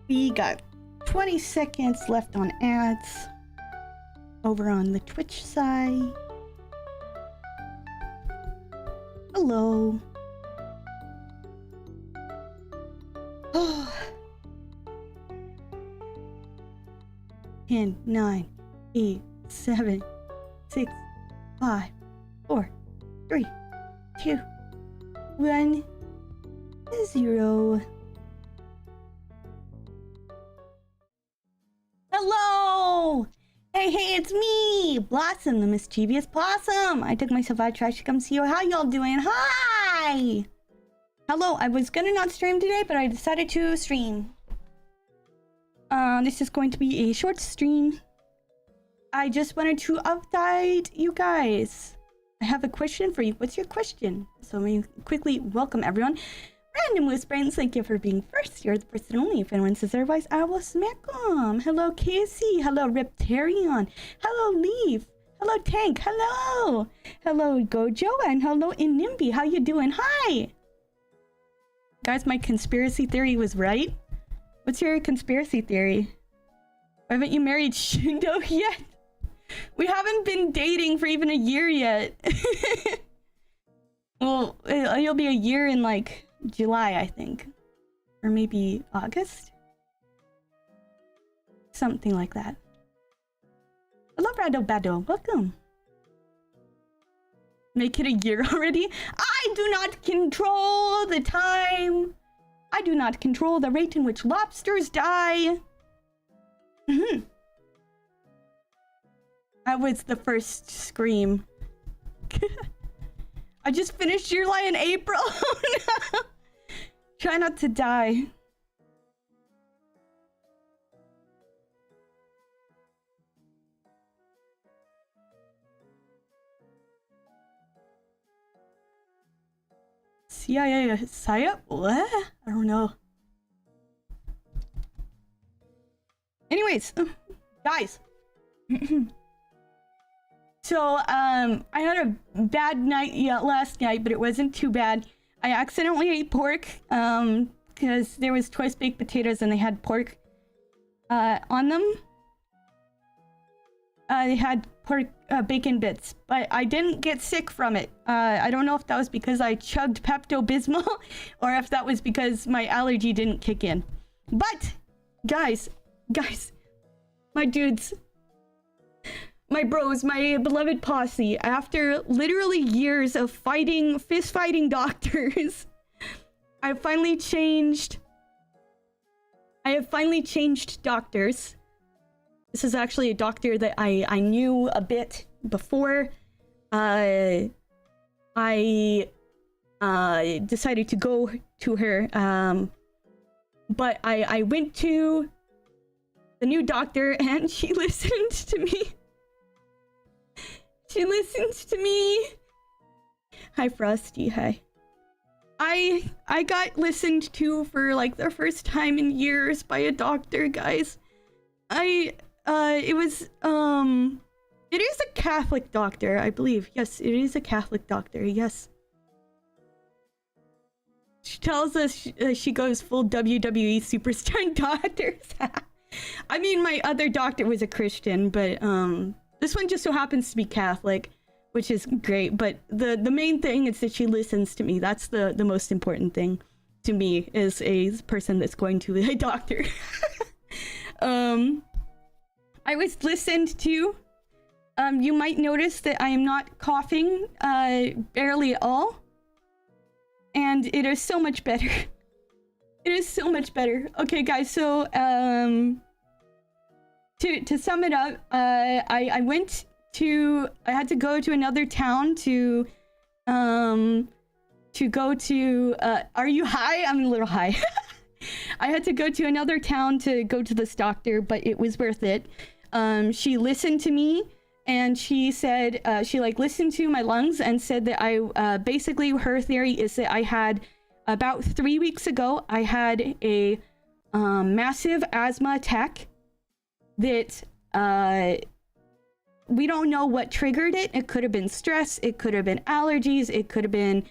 We got 20 seconds left on ads over on the Twitch side. Hello. Oh. 10, 9, 8, 7, 6, 5, 4, 3, 2, 1, 0. Hello! Hey, it's me, Blossom, the mischievous possum. I took myself out of trash to come see you. How y'all doing? Hi! Hello, I was gonna not stream today, but I decided to stream. This is going to be a short stream. I just wanted to update you guys. I have a question for you. What's your question? So let me quickly welcome everyone. Random Whisperings, thank you for being first. You're the person only. If anyone says otherwise, I will smack them. Hello, Casey. Hello, Riptarion. Hello, Leaf. Hello, Tank. Hello. Hello, Gojo. And hello, Inimbi. How you doing? Hi. Guys, my conspiracy theory was right. What's your conspiracy theory? Why haven't you married Shindo yet? We haven't been dating for even a year yet. Well, it'll be a year in like July, I think. Or maybe August? Something like that. Hello, Rado Bado. Welcome. Make it a year already? I do not control the time. I do not control the rate in which lobsters die. That was the first scream. I just finished July in April. No. Try not to die. CIA Saya? What? I don't know. Anyways, guys. So, I had a bad night last night, but it wasn't too bad. I accidentally ate pork, because there was twice baked potatoes and they had pork, on them. They had pork, bacon bits, but I didn't get sick from it. I don't know if that was because I chugged Pepto-Bismol or if that was because my allergy didn't kick in. But, guys, my dudes, my bros, my beloved posse, after literally years of fist fighting doctors, I have finally changed doctors. This is actually a doctor that I knew a bit before. I decided to go to her, but I went to the new doctor and she listened to me. She listens to me. Hi, Frosty. Hi. I got listened to for like the first time in years by a doctor, guys. It is a Catholic doctor, I believe. Yes, it is a Catholic doctor. Yes. She tells us she goes full WWE superstar doctors. I mean, my other doctor was a Christian, but this one just so happens to be Catholic, which is great. But the main thing is that she listens to me. That's the most important thing to me, is a person that's going to a doctor. I was listened to. You might notice that I am not coughing barely at all. And it is so much better. It is so much better. Okay, guys, so to sum it up, I had to go to another town to go to are you high? I'm a little high. I had to go to another town to go to this doctor, but it was worth it. She listened to me and she said she like listened to my lungs and said that I basically her theory is that I had about 3 weeks ago I had a massive asthma attack that we don't know what triggered it. It could have been stress, it could have been allergies, it could have been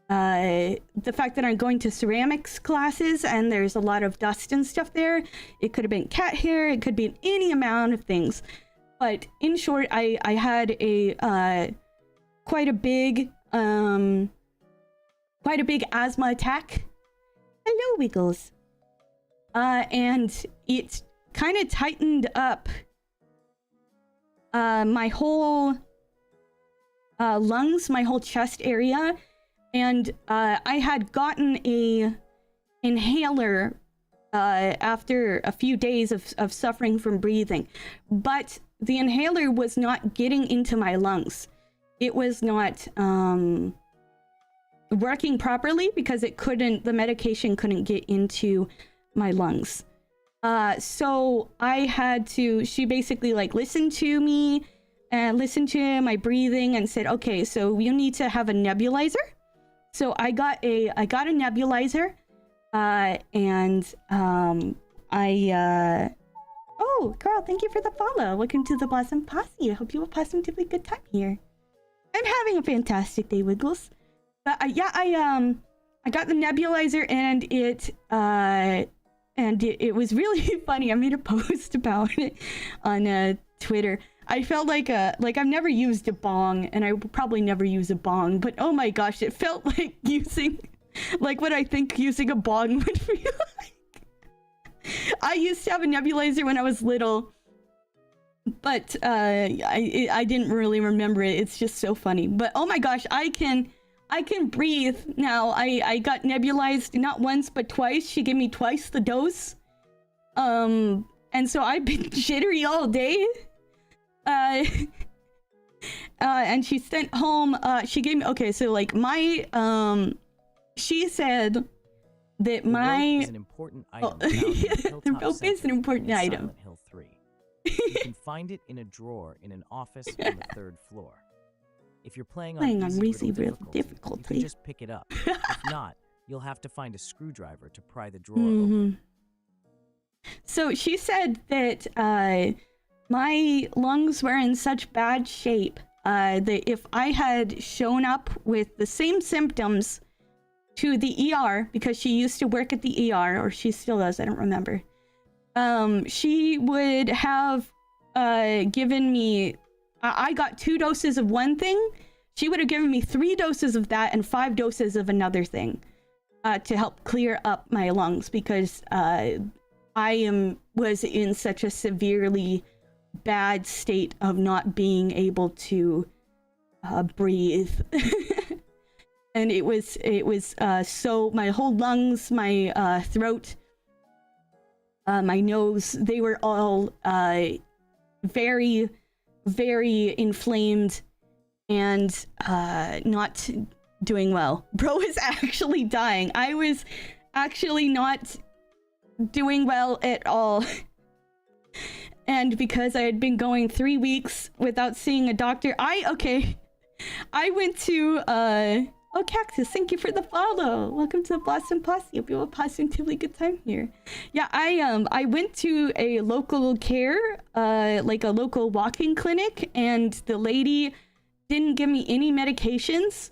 the fact that I'm going to ceramics classes and there's a lot of dust and stuff there. It could have been cat hair. It could be any amount of things. But in short, I had a quite a big asthma attack. Hello, Wiggles. And it kind of tightened up my whole lungs, my whole chest area. And I had gotten a inhaler after a few days of suffering from breathing. But the inhaler was not getting into my lungs. It was not working properly because the medication couldn't get into my lungs. So I had to, she basically like listened to me and listened to my breathing and said, okay, so you need to have a nebulizer. So I got a nebulizer, and oh, Carl, thank you for the follow. Welcome to the Opossum Posse. I hope you have a positively good time here. I'm having a fantastic day, Wiggles. But yeah, I got the nebulizer, and it was really funny. I made a post about it on Twitter. I felt like I've never used a bong, and I will probably never use a bong, but oh my gosh, it felt like using like what I think using a bong would feel like. I used to have a nebulizer when I was little, but I didn't really remember it. It's just so funny. But oh my gosh, I can breathe now. I got nebulized not once but twice. She gave me twice the dose. And so I've been jittery all day. And she sent home, she gave me, okay, so like my, she said that my... The rope is an important item. The rope is an important item. Silent Hill 3. You can find it in a drawer in an office on the 3rd floor. If you're playing on easy difficulty, you can just pick it up. If not, you'll have to find a screwdriver to pry the drawer open. So she said that my lungs were in such bad shape that if I had shown up with the same symptoms to the ER, because she used to work at the ER, or she still does, I don't remember, she would have given me, I got 2 doses of one thing. She would have given me 3 doses of that and 5 doses of another thing to help clear up my lungs, because I was in such a severely bad state of not being able to breathe. And it was so my whole lungs, my throat, my nose, they were all very, very inflamed and not doing well. Bro is actually dying. I was actually not doing well at all. And because I had been going 3 weeks without seeing a doctor, I went to oh, Cactus, thank you for the follow. Welcome to the Opossum Posse. Hope you have a positively good time here. Yeah, I went to a local care, like a local walk-in clinic, and the lady didn't give me any medications.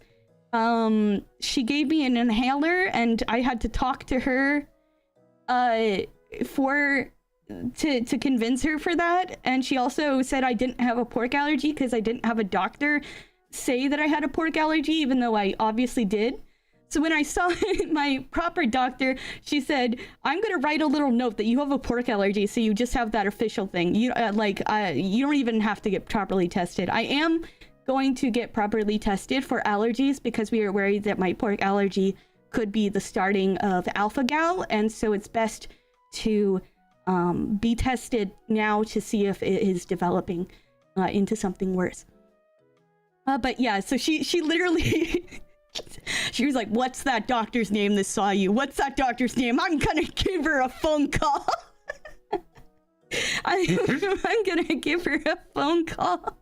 She gave me an inhaler, and I had to talk to her to convince her for that. And she also said I didn't have a pork allergy because I didn't have a doctor say that I had a pork allergy, even though I obviously did. So when I saw my proper doctor, she said, I'm gonna write a little note that you have a pork allergy, so you just have that official thing. You you don't even have to get properly tested. I am going to get properly tested for allergies because we are worried that my pork allergy could be the starting of alpha-gal, and so it's best to be tested now to see if it is developing into something worse. But yeah, so she literally she was like, what's that doctor's name that saw you? What's that doctor's name? I'm gonna give her a phone call. I'm gonna give her a phone call.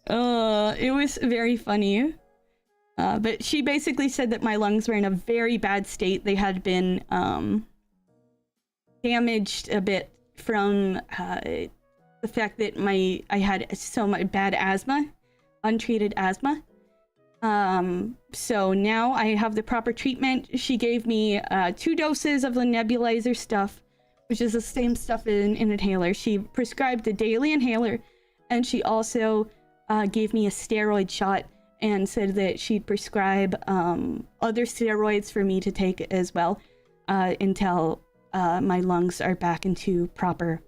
It was very funny. But she basically said that my lungs were in a very bad state. They had been damaged a bit from the fact that I had so much bad asthma untreated asthma. So now I have the proper treatment. She gave me 2 doses of the nebulizer stuff, which is the same stuff in inhaler. She prescribed a daily inhaler, and she also gave me a steroid shot and said that she'd prescribe other steroids for me to take as well until my lungs are back into proper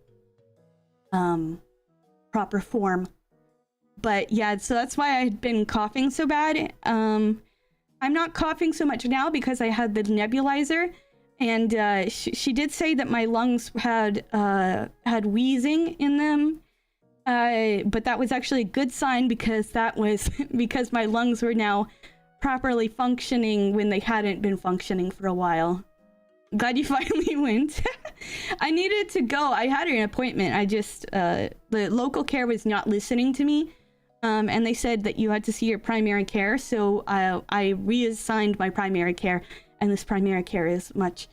form. But yeah, so that's why I'd been coughing so bad. I'm not coughing so much now because I had the nebulizer, and she did say that my lungs had wheezing in them. But that was actually a good sign, because that was because my lungs were now properly functioning when they hadn't been functioning for a while. Glad you finally went. I needed to go. I had an appointment. I just the local care was not listening to me. And they said that you had to see your primary care, so I reassigned my primary care, and this primary care is much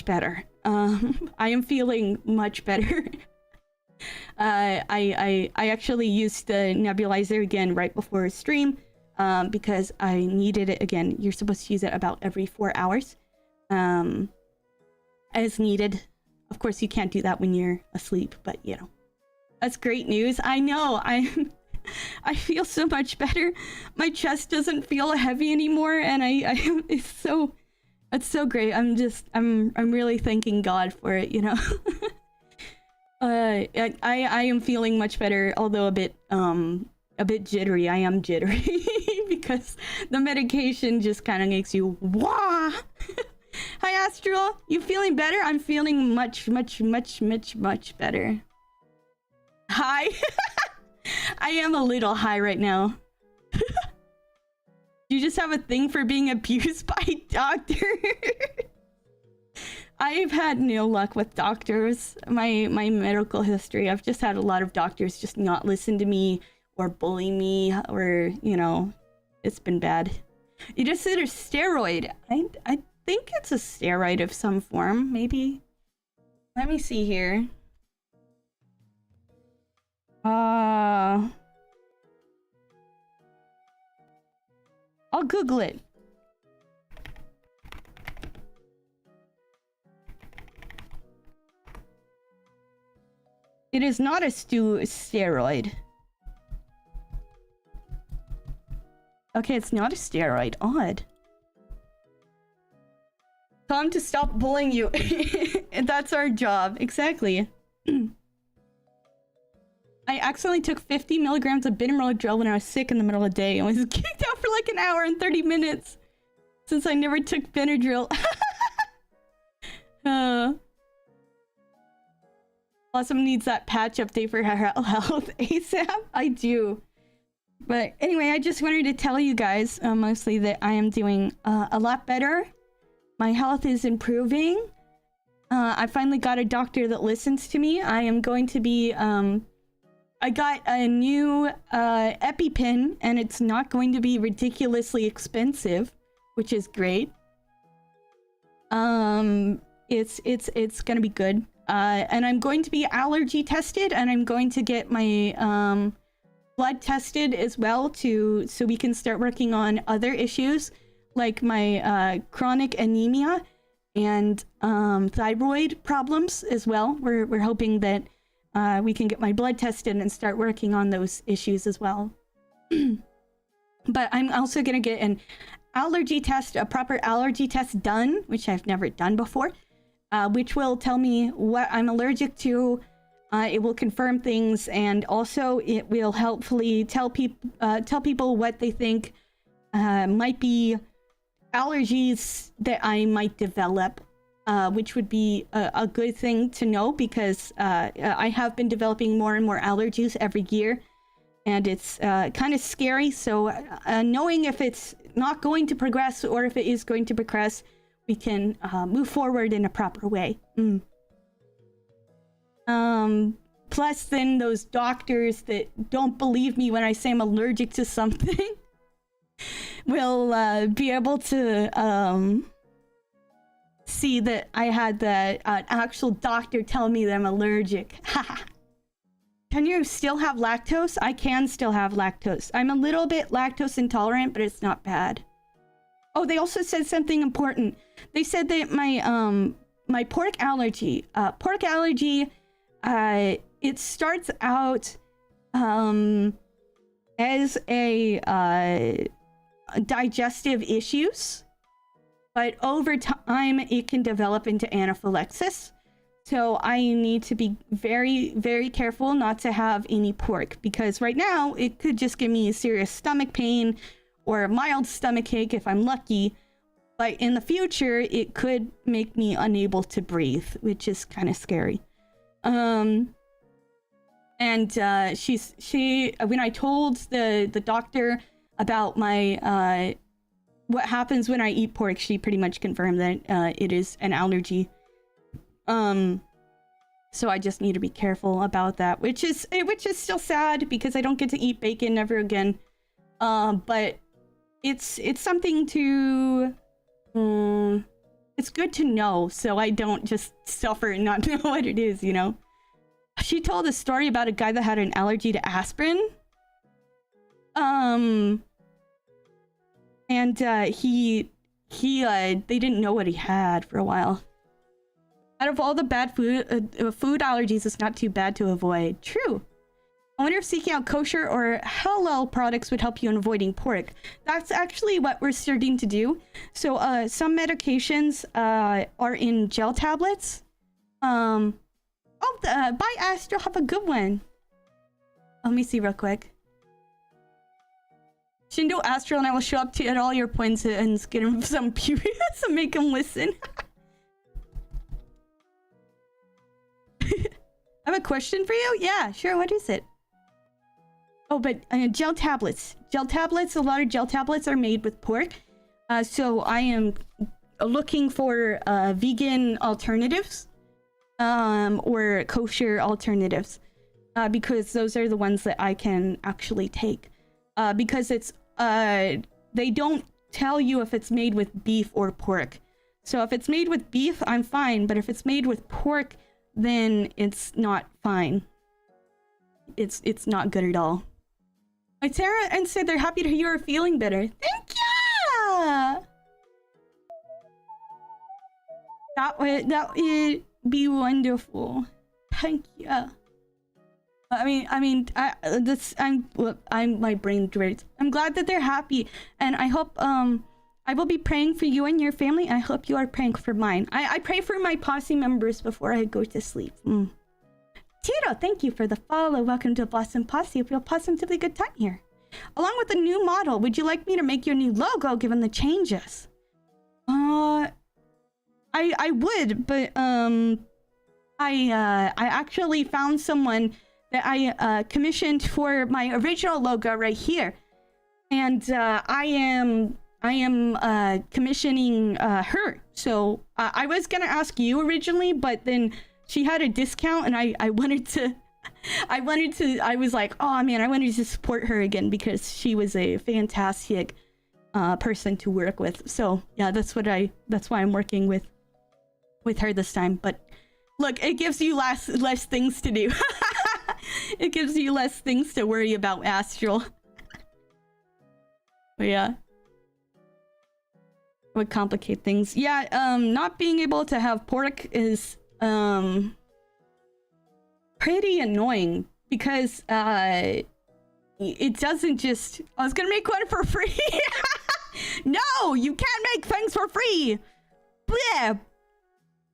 better. I am feeling much better. I actually used the nebulizer again right before a stream, because I needed it again. You're supposed to use it about every 4 hours, as needed. Of course, you can't do that when you're asleep, but you know, that's great news. I know. I feel so much better. My chest doesn't feel heavy anymore, and it's so great. I'm really thanking God for it, you know. I am feeling much better, although a bit jittery. I am jittery because the medication just kind of makes you wah. Hi Astral, you feeling better? I'm feeling much better. Hi. I am a little high right now. You just have a thing for being abused by doctors. I've had no luck with doctors. My medical history, I've just had a lot of doctors just not listen to me or bully me, or, you know, it's been bad. You just said a steroid. I think it's a steroid of some form, maybe. Let me see here. I'll Google it. It is not a steroid. Okay, it's not a steroid. Odd. Tell him to stop bullying you. That's our job. Exactly. I accidentally took 50 milligrams of Benadryl when I was sick in the middle of the day and was kicked out for like an hour and 30 minutes. Since I never took Benadryl. Opossum needs that patch update for her health ASAP. I do. But anyway, I just wanted to tell you guys mostly that I am doing a lot better. My health is improving. I finally got a doctor that listens to me. I am going to be... I got a new EpiPen, and it's not going to be ridiculously expensive, which is great. It's gonna be good. And I'm going to be allergy tested, and I'm going to get my blood tested as well so we can start working on other issues like my chronic anemia and thyroid problems as well. We're hoping that we can get my blood tested and start working on those issues as well. But I'm also gonna get an allergy test, a proper allergy test done, which I've never done before, which will tell me what I'm allergic to. It will confirm things, and also it will helpfully tell people what they think might be allergies that I might develop. Which would be a good thing to know, because I have been developing more and more allergies every year, and it's kind of scary. So knowing if it's not going to progress or if it is going to progress, we can move forward in a proper way. Plus, then those doctors that don't believe me when I say I'm allergic to something will be able to... see that I had the actual doctor tell me that I'm allergic. Can you still have lactose? I can still have lactose. I'm a little bit lactose intolerant, but it's not bad. Oh, they also said something important. They said that my pork allergy, it starts out as a digestive issues, but over time it can develop into anaphylaxis. So I need to be very, very careful not to have any pork, because right now it could just give me a serious stomach pain or a mild stomach ache if I'm lucky. But in the future, it could make me unable to breathe, which is kind of scary. And she when I told the doctor about my what happens when I eat pork, she pretty much confirmed that it is an allergy. So I just need to be careful about that, which is still sad because I don't get to eat bacon ever again. But it's something to it's good to know, so I don't just suffer and not know what it is, you know. She told a story about a guy that had an allergy to aspirin. And they didn't know what he had for a while. Out of all the bad food allergies, it's not too bad to avoid. True. I wonder if seeking out kosher or halal products would help you in avoiding pork. That's actually what we're starting to do. So some medications are in gel tablets. Bye Astro, have a good one. Let me see real quick. Shindo Astro and I will show up to at all your points and get him some pubes and make him listen. I have a question for you? Yeah, sure. What is it? Oh, but gel tablets. Gel tablets, a lot of gel tablets are made with pork. So I am looking for vegan alternatives or kosher alternatives because those are the ones that I can actually take. Because it's they don't tell you if it's made with beef or pork. So if it's made with beef, I'm fine. But if it's made with pork, then it's not fine. It's not good at all. Sarah and said they're happy to hear you're feeling better. Thank you. That would be wonderful. Thank you. My brain drifts. I'm glad that they're happy, and I hope I will be praying for you and your family. I hope you are praying for mine. I pray for my posse members before I go to sleep. Tito, thank you for the follow. Welcome to Blossom Posse. Hope you have a positively good time here. Along with the new model, would you like me to make your new logo given the changes? I would, but I actually found someone that I commissioned for my original logo right here, and I am commissioning her. So I was gonna ask you originally, but then she had a discount, and I was like, oh man, I wanted to support her again because she was a fantastic person to work with. So yeah, that's why I'm working with her this time. But look, it gives you less things to do. It gives you less things to worry about, Astral. But yeah, it would complicate things. Yeah, not being able to have pork is pretty annoying because it doesn't just... I was gonna make one for free. No, you can't make things for free. Bleh.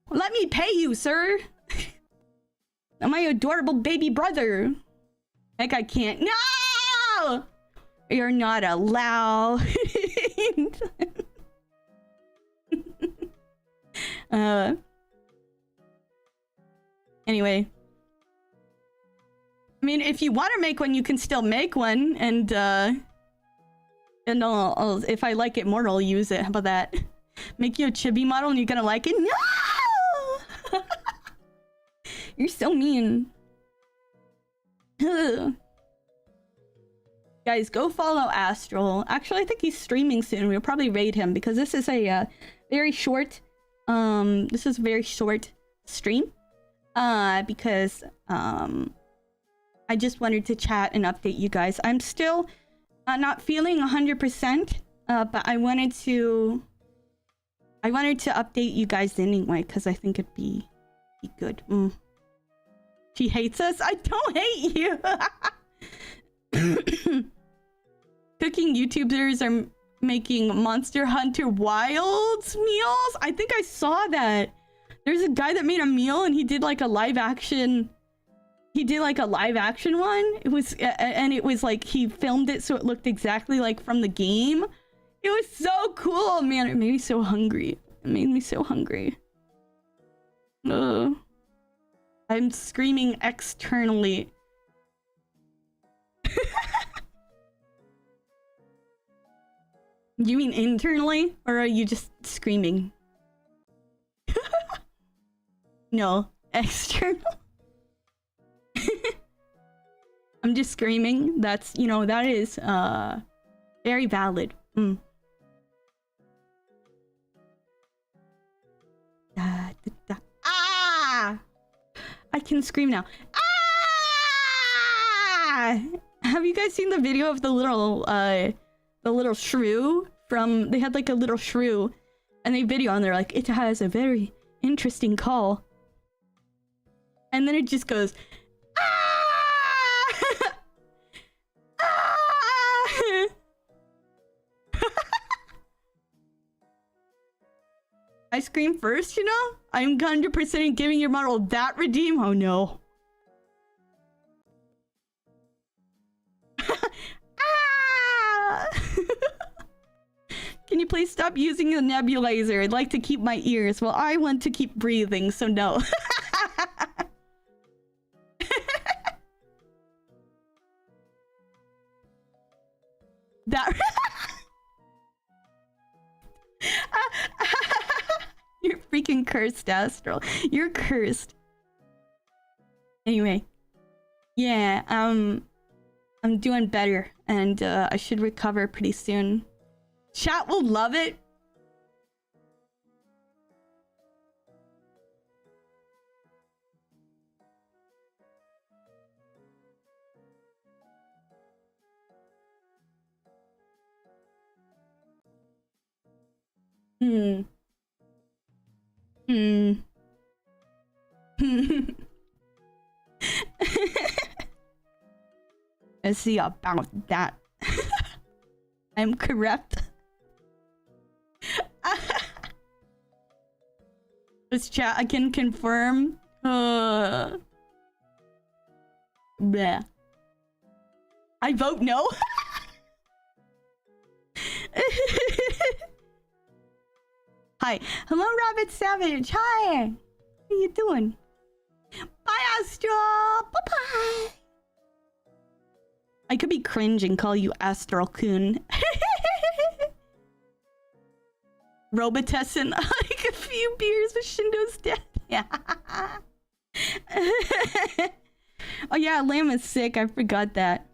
Let me pay you, sir. My adorable baby brother. Heck, I can't. No! You're not allowed. Anyway. I mean, if you want to make one, you can still make one, and I'll if I like it more, I'll use it. How about that? Make you a chibi model and you're gonna like it? No! You're so mean. Guys, go follow Astral. Actually, I think he's streaming soon. We'll probably raid him because this is a very short stream. Because I just wanted to chat and update you guys. I'm still not feeling 100%, but I wanted to update you guys anyway because I think it'd be good. She hates us. I don't hate you. Cooking YouTubers are making Monster Hunter Wilds meals. I think I saw that. There's a guy that made a meal and he did like a live action. He did like a live action one. It was like he filmed it so it looked exactly like from the game. It was so cool, man. It made me so hungry. It made me so hungry. Ugh. I'm screaming externally. You mean internally? Or are you just screaming? No, external. I'm just screaming. That's, you know, that is very valid. Ah! I can scream now. Ah! Have you guys seen the video of the little shrew from... They had like a little shrew and they video and they're like, it has a very interesting call. And then it just goes, ah! Ah! I scream first, you know? I'm 100% giving your model that redeem. Oh no. Ah! Can you please stop using the nebulizer? I'd like to keep my ears. Well, I want to keep breathing, so no. That... You're freaking cursed, Astral. You're cursed. Anyway. Yeah, I'm doing better. And I should recover pretty soon. Chat will love it. Let's see about that. I'm correct. This chat, I can confirm. Bleh. I vote no. Hi. Hello, Rabbit Savage. Hi. How you doing? Bye, Astro. Bye-bye. I could be cringe and call you Astral-kun. Robitussin. Like a few beers with Shindo's death. Yeah. Oh yeah, Lamb is sick. I forgot that.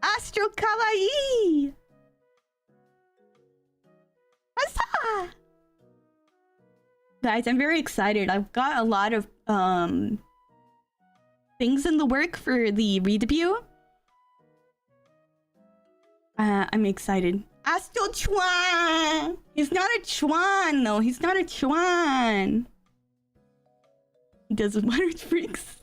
Astro Kawaii! Huzzah! Guys, I'm very excited. I've got a lot of things in the work for the re-debut. I'm excited. Astro Chuan! He's not a Chuan, though. He's not a Chuan. He does water freaks.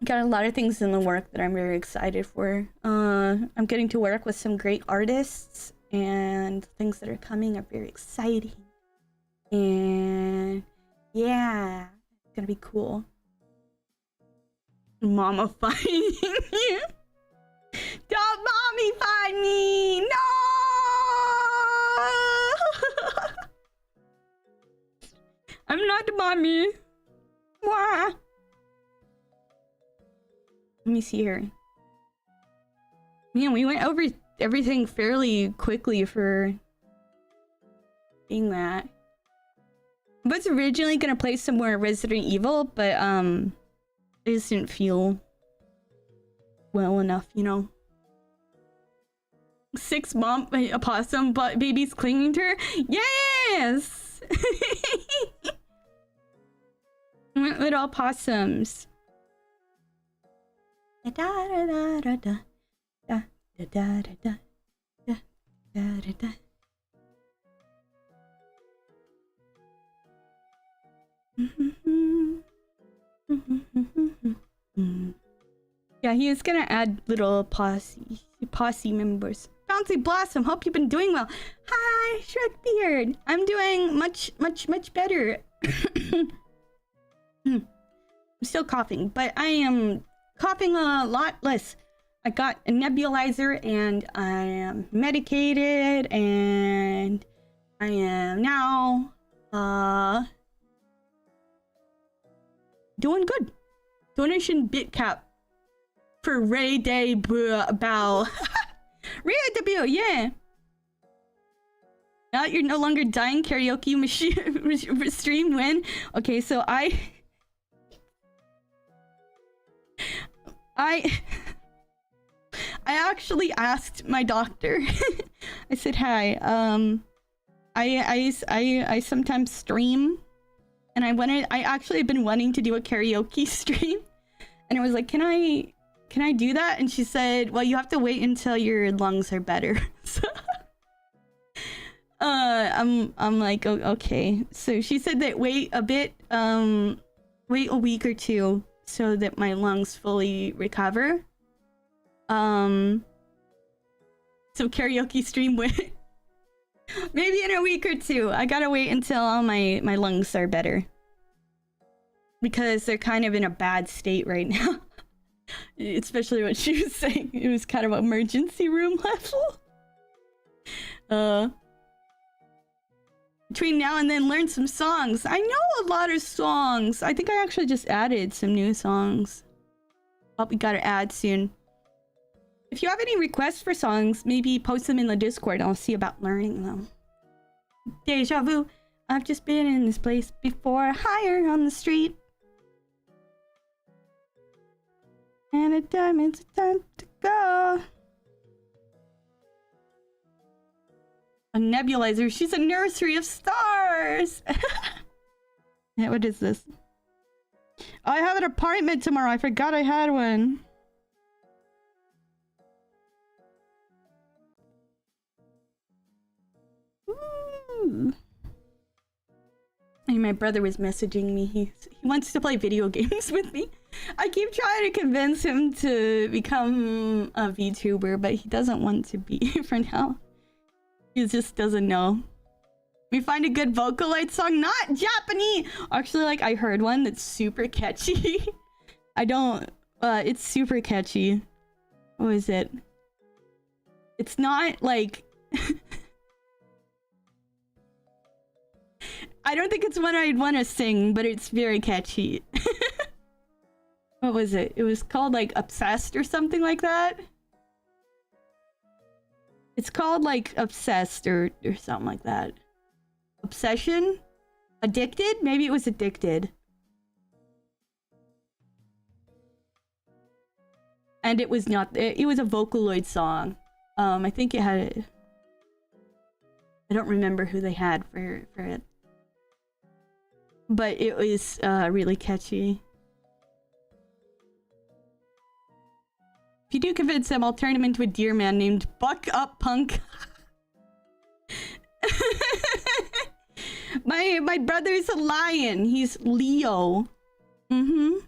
Got a lot of things in the work that I'm very excited for. I'm getting to work with some great artists, and things that are coming are very exciting. And yeah, it's gonna be cool. Mama finding you. Don't mommy find me! No! I'm not mommy. Wah. Let me see here. Man, we went over everything fairly quickly for being that. I was originally gonna play some more Resident Evil, but it just didn't feel well enough, you know. 6 month opossum but babies clinging to her. Yes! opossums. Little opossums. Da da da da da da da da da da da da. Yeah, he is gonna add little posse members. Bouncy Blossom, hope you've been doing well. Hi, Shrek Beard. I'm doing much better. I'm still coughing, but I am coughing a lot less. I got a nebulizer and I am medicated and I am now doing good. Donation BitCap for Ray Day Bow. Ray debut, yeah. Now you're no longer dying karaoke machine stream when. Okay, so I actually asked my doctor. I said, "Hi, I sometimes stream, and I actually have been wanting to do a karaoke stream, and I was like, can I do that?" And she said, "Well, you have to wait until your lungs are better." So, I'm like, okay. So she said that wait a bit, wait a week or two so that my lungs fully recover. So karaoke stream with maybe in a week or two. I gotta wait until all my lungs are better because they're kind of in a bad state right now. Especially what she was saying. It was kind of emergency room level. Between now and then, learn some songs. I know a lot of songs. I think I actually just added some new songs. Oh, we gotta add soon. If you have any requests for songs, maybe post them in the Discord. I'll see about learning them. Deja vu. I've just been in this place before. Higher on the street. And it's time to go. A nebulizer. She's a nursery of stars. Yeah, what is this? I have an appointment tomorrow. I forgot I had one. Ooh. And my brother was messaging me. He wants to play video games with me. I keep trying to convince him to become a VTuber, but he doesn't want to be for now. He just doesn't know. We find a good Vocaloid song, not Japanese. Actually, like I heard one that's super catchy. It's super catchy. What is it? It's not like I don't think it's one I'd want to sing, but it's very catchy. What was it? It was called like Obsessed or something like that. It's called like Obsessed or something like that. Obsession? Addicted? Maybe it was Addicted. And it was not, it was a Vocaloid song. I think it had, I don't remember who they had for it. But it was really catchy. If you do convince him, I'll turn him into a deer man named Buck Up Punk. My brother's a lion. He's Leo. So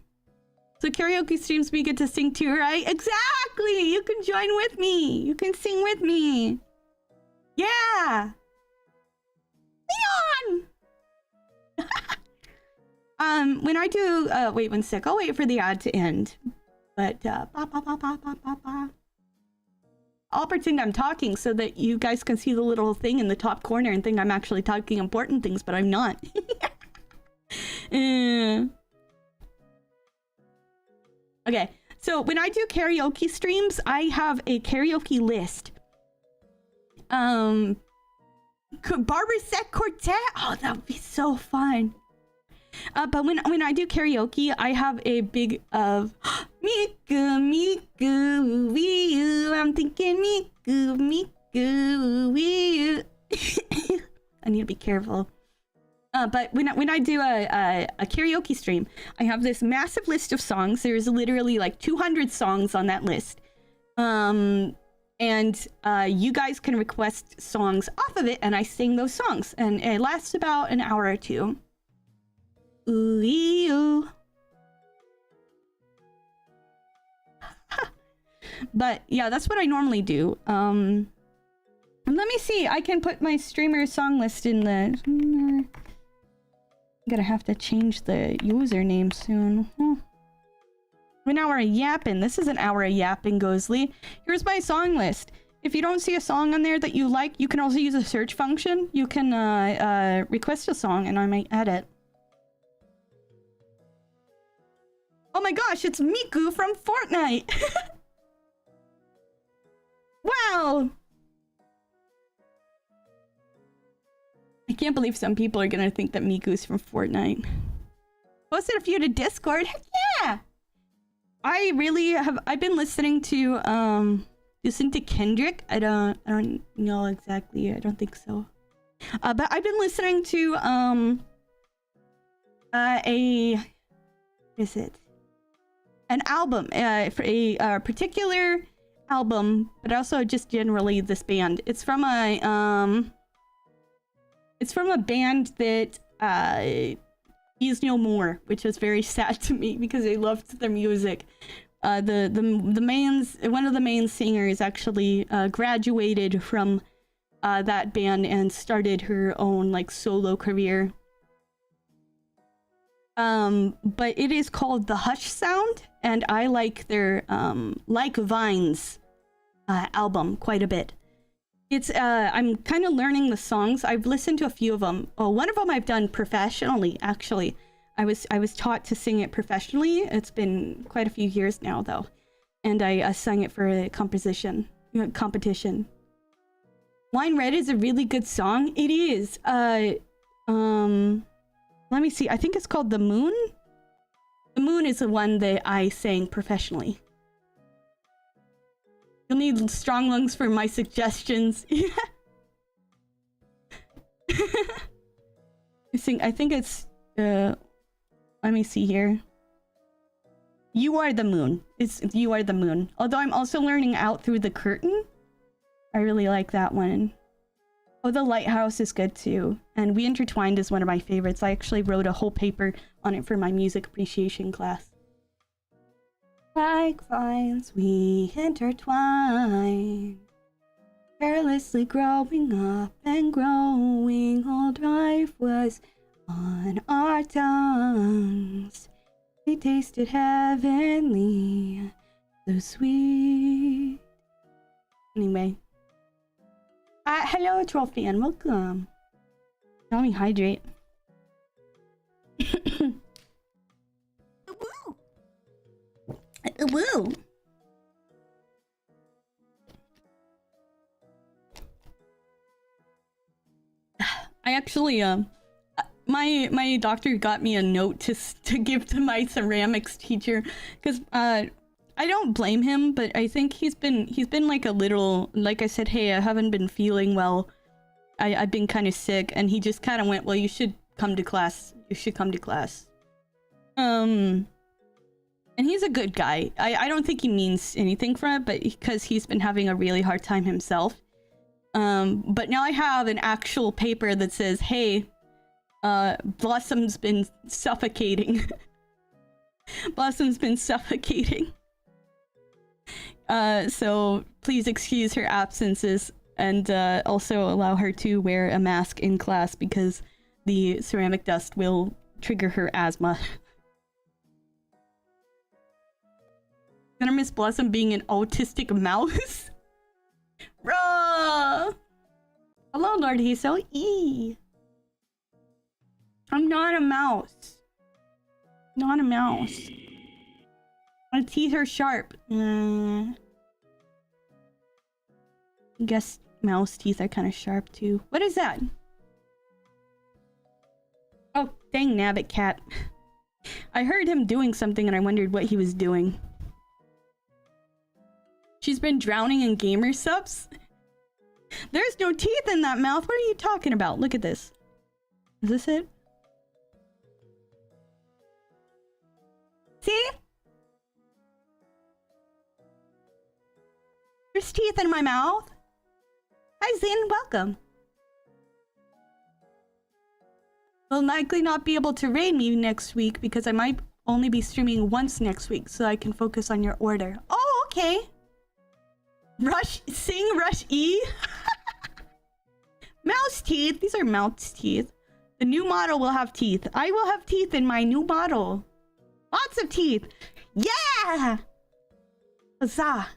karaoke streams we get to sing too, right? Exactly! You can join with me. You can sing with me. Yeah! Leon! When I do... wait one sec. I'll wait for the ad to end. But, I'll pretend I'm talking so that you guys can see the little thing in the top corner and think I'm actually talking important things, but I'm not. Okay, so when I do karaoke streams, I have a karaoke list. Barbara Set Quartet? Oh, that would be so fun. But when I do karaoke, I have a big of Miku, Miku, Wii U. I'm thinking Miku, Miku, Wii U. I need to be careful. But when I do a karaoke stream, I have this massive list of songs. There's literally like 200 songs on that list. And you guys can request songs off of it, and I sing those songs. And it lasts about an hour or two. Ooh. But yeah, that's what I normally do. And let me see. I can put my streamer song list in the... I'm gonna have to change the username soon. 1 hour of yapping. This is an hour of yapping, Ghostly. Here's my song list. If you don't see a song on there that you like, you can also use a search function. You can request a song and I might add it. Oh my gosh, it's Miku from Fortnite! Wow! I can't believe some people are gonna think that Miku's from Fortnite. Posted a few to Discord. Heck yeah! I really have. I've been listening to Kendrick. I don't know exactly. I don't think so. But I've been listening to what is it? An album for a particular album, but also just generally this band. It's from a band that is no more, which is very sad to me because I loved their music. One of the main singers actually graduated from that band and started her own like solo career. But it is called The Hush Sound, and I like their Like Vines album quite a bit. It's I'm kind of learning the songs. I've listened to a few of them. Oh, one of them I've done professionally, actually. I was taught to sing it professionally. It's been quite a few years now, though. And I sang it for a competition. Wine Red is a really good song. It is. Let me see. I think it's called The Moon. The Moon is the one that I sang professionally. You'll need strong lungs for my suggestions. I think it's let me see here. You Are the Moon. It's You Are the Moon. Although I'm also learning Out Through the Curtain. I really like that one. Oh, The Lighthouse is good too. And We Intertwined is one of my favorites. I actually wrote a whole paper on it for my music appreciation class. Like vines we intertwine, carelessly growing up and growing, old life was on our tongues. They tasted heavenly, so sweet. Anyway. Hello, Trophy, and welcome. Let me hydrate. Woo! I actually my doctor got me a note to give to my ceramics teacher because I don't blame him, but I think he's been like a little, like I said, hey, I haven't been feeling well. I've been kind of sick, and he just kind of went, well, you should come to class. You should come to class. And he's a good guy. I don't think he means anything from it, but because he's been having a really hard time himself. But now I have an actual paper that says, hey, Blossom's been suffocating. Blossom's been suffocating. So please excuse her absences and also allow her to wear a mask in class because the ceramic dust will trigger her asthma. Gonna miss Blossom being an autistic mouse. Bruh! Hello, Lord Hiso. I'm not a mouse. Not a mouse. My teeth are sharp. I guess mouse teeth are kind of sharp too. What is that? Oh, dang nabbit cat. I heard him doing something and I wondered what he was doing. She's been drowning in gamer subs? There's no teeth in that mouth. What are you talking about? Look at this. Is this it? See? There's teeth in my mouth. Hi, Zin. Welcome. Will likely not be able to raid me next week because I might only be streaming once next week so I can focus on your order. Oh, okay. Rush E. Mouse teeth. These are mouse teeth. The new model will have teeth. I will have teeth in my new model. Lots of teeth. Yeah! Huzzah.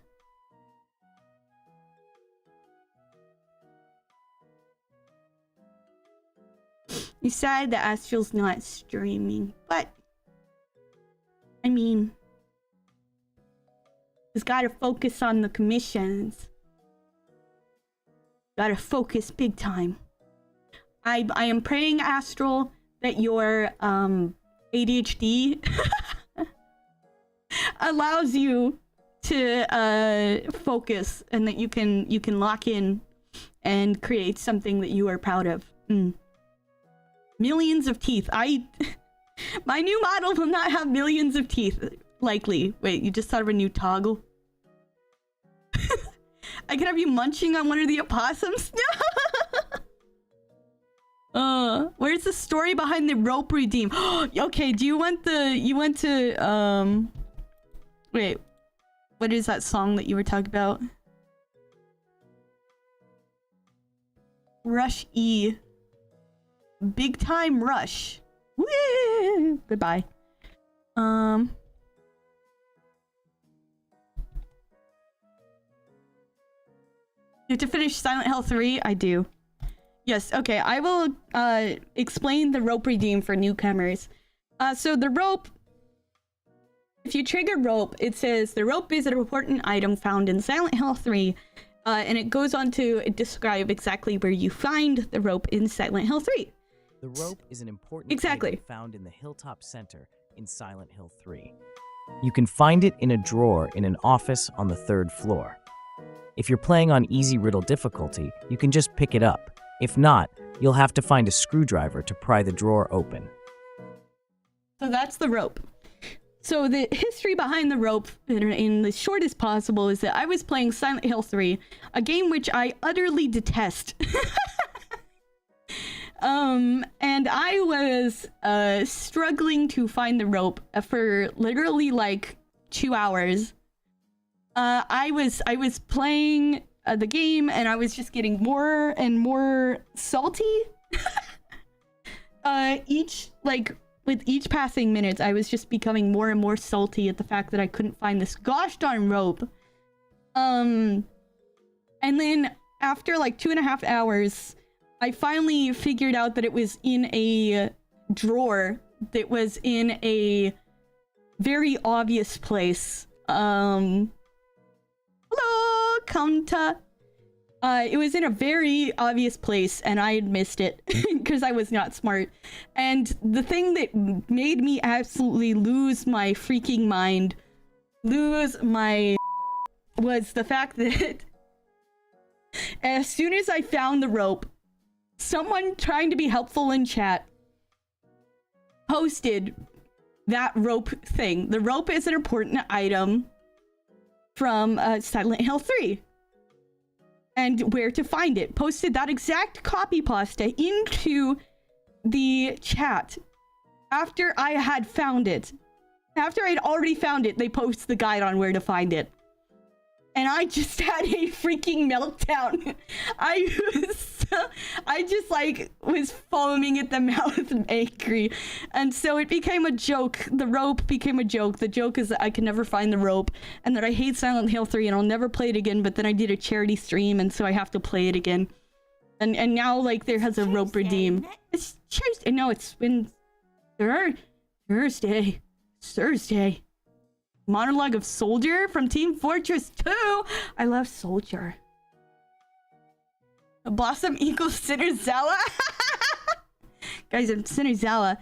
You said that Astral's not streaming, but I mean, just gotta focus on the commissions. Gotta focus big time. I am praying, Astral, that your ADHD allows you to focus and that you can lock in and create something that you are proud of. Millions of teeth. My new model will not have millions of teeth. Likely. Wait, you just thought of a new toggle? I could have you munching on one of the opossums? Where's the story behind the rope redeem? Okay, do you want to wait, what is that song that you were talking about? Rush E. Big time rush. Woo! Goodbye. You have to finish Silent Hill 3? I do. Yes, okay. I will explain the rope redeem for newcomers. So the rope, if you trigger rope, it says the rope is an important item found in Silent Hill 3. And it goes on to describe exactly where you find the rope in Silent Hill 3. The rope is an important item found in the hilltop center in Silent Hill 3. You can find it in a drawer in an office on the 3rd floor. If you're playing on easy riddle difficulty, you can just pick it up. If not, you'll have to find a screwdriver to pry the drawer open. So that's the rope. So the history behind the rope, in the shortest possible, is that I was playing Silent Hill 3, a game which I utterly detest. And I was struggling to find the rope for literally like 2 hours. I was playing the game and I was just getting more and more salty. With each passing minutes, I was just becoming more and more salty at the fact that I couldn't find this gosh darn rope. And then after like 2.5 hours, I finally figured out that it was in a drawer that was in a very obvious place. Hello, Kanta. It was in a very obvious place and I had missed it because I was not smart. And the thing that made me absolutely lose my freaking mind, was the fact that as soon as I found the rope, someone trying to be helpful in chat posted that rope thing. The rope is an important item from Silent Hill 3. And where to find it. Posted that exact copy pasta into the chat after I had found it. After I'd already found it, they post the guide on where to find it. And I just had a freaking meltdown. I just like was foaming at the mouth and angry. And so it became a joke. The rope became a joke. The joke is that I can never find the rope and that I hate Silent Hill 3 and I'll never play it again. But then I did a charity stream and so I have to play it again. And now like there has a rope redeem. It's Tuesday. No, it's been Thursday. Monologue of Soldier from Team Fortress 2. I love Soldier. Blossom equals Sinnerzella. Guys, I'm Sinnerzella.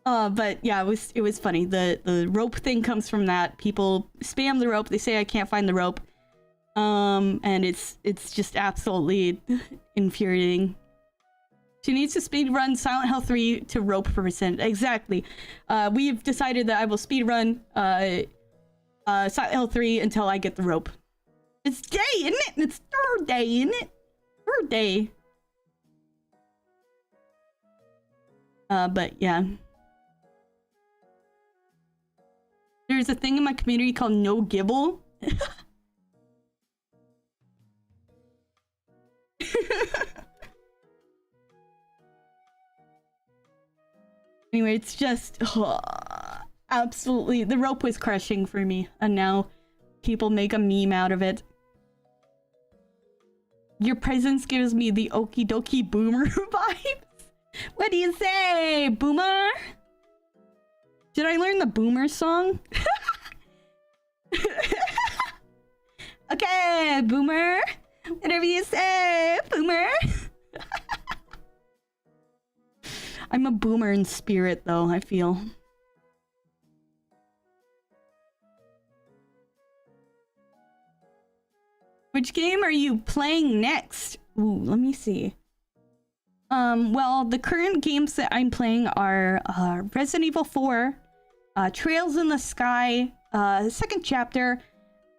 But yeah, it was funny. The rope thing comes from that. People spam the rope. They say I can't find the rope. And it's just absolutely infuriating. She needs to speedrun Silent Hill 3 to rope person. Exactly. We've decided that I will speedrun Silent Hill 3 until I get the rope. It's day, isn't it? It's third day, isn't it? Third day. But yeah. There's a thing in my community called No Gibble. Anyway, it's just absolutely the rope was crushing for me, and now people make a meme out of it. Your presence gives me the okie dokie boomer vibes. What do you say, boomer? Did I learn the boomer song? Okay, boomer. Whatever you say, boomer. I'm a boomer in spirit, though, I feel. Which game are you playing next? Ooh, let me see. Well, the current games that I'm playing are Resident Evil 4, Trails in the Sky, second chapter,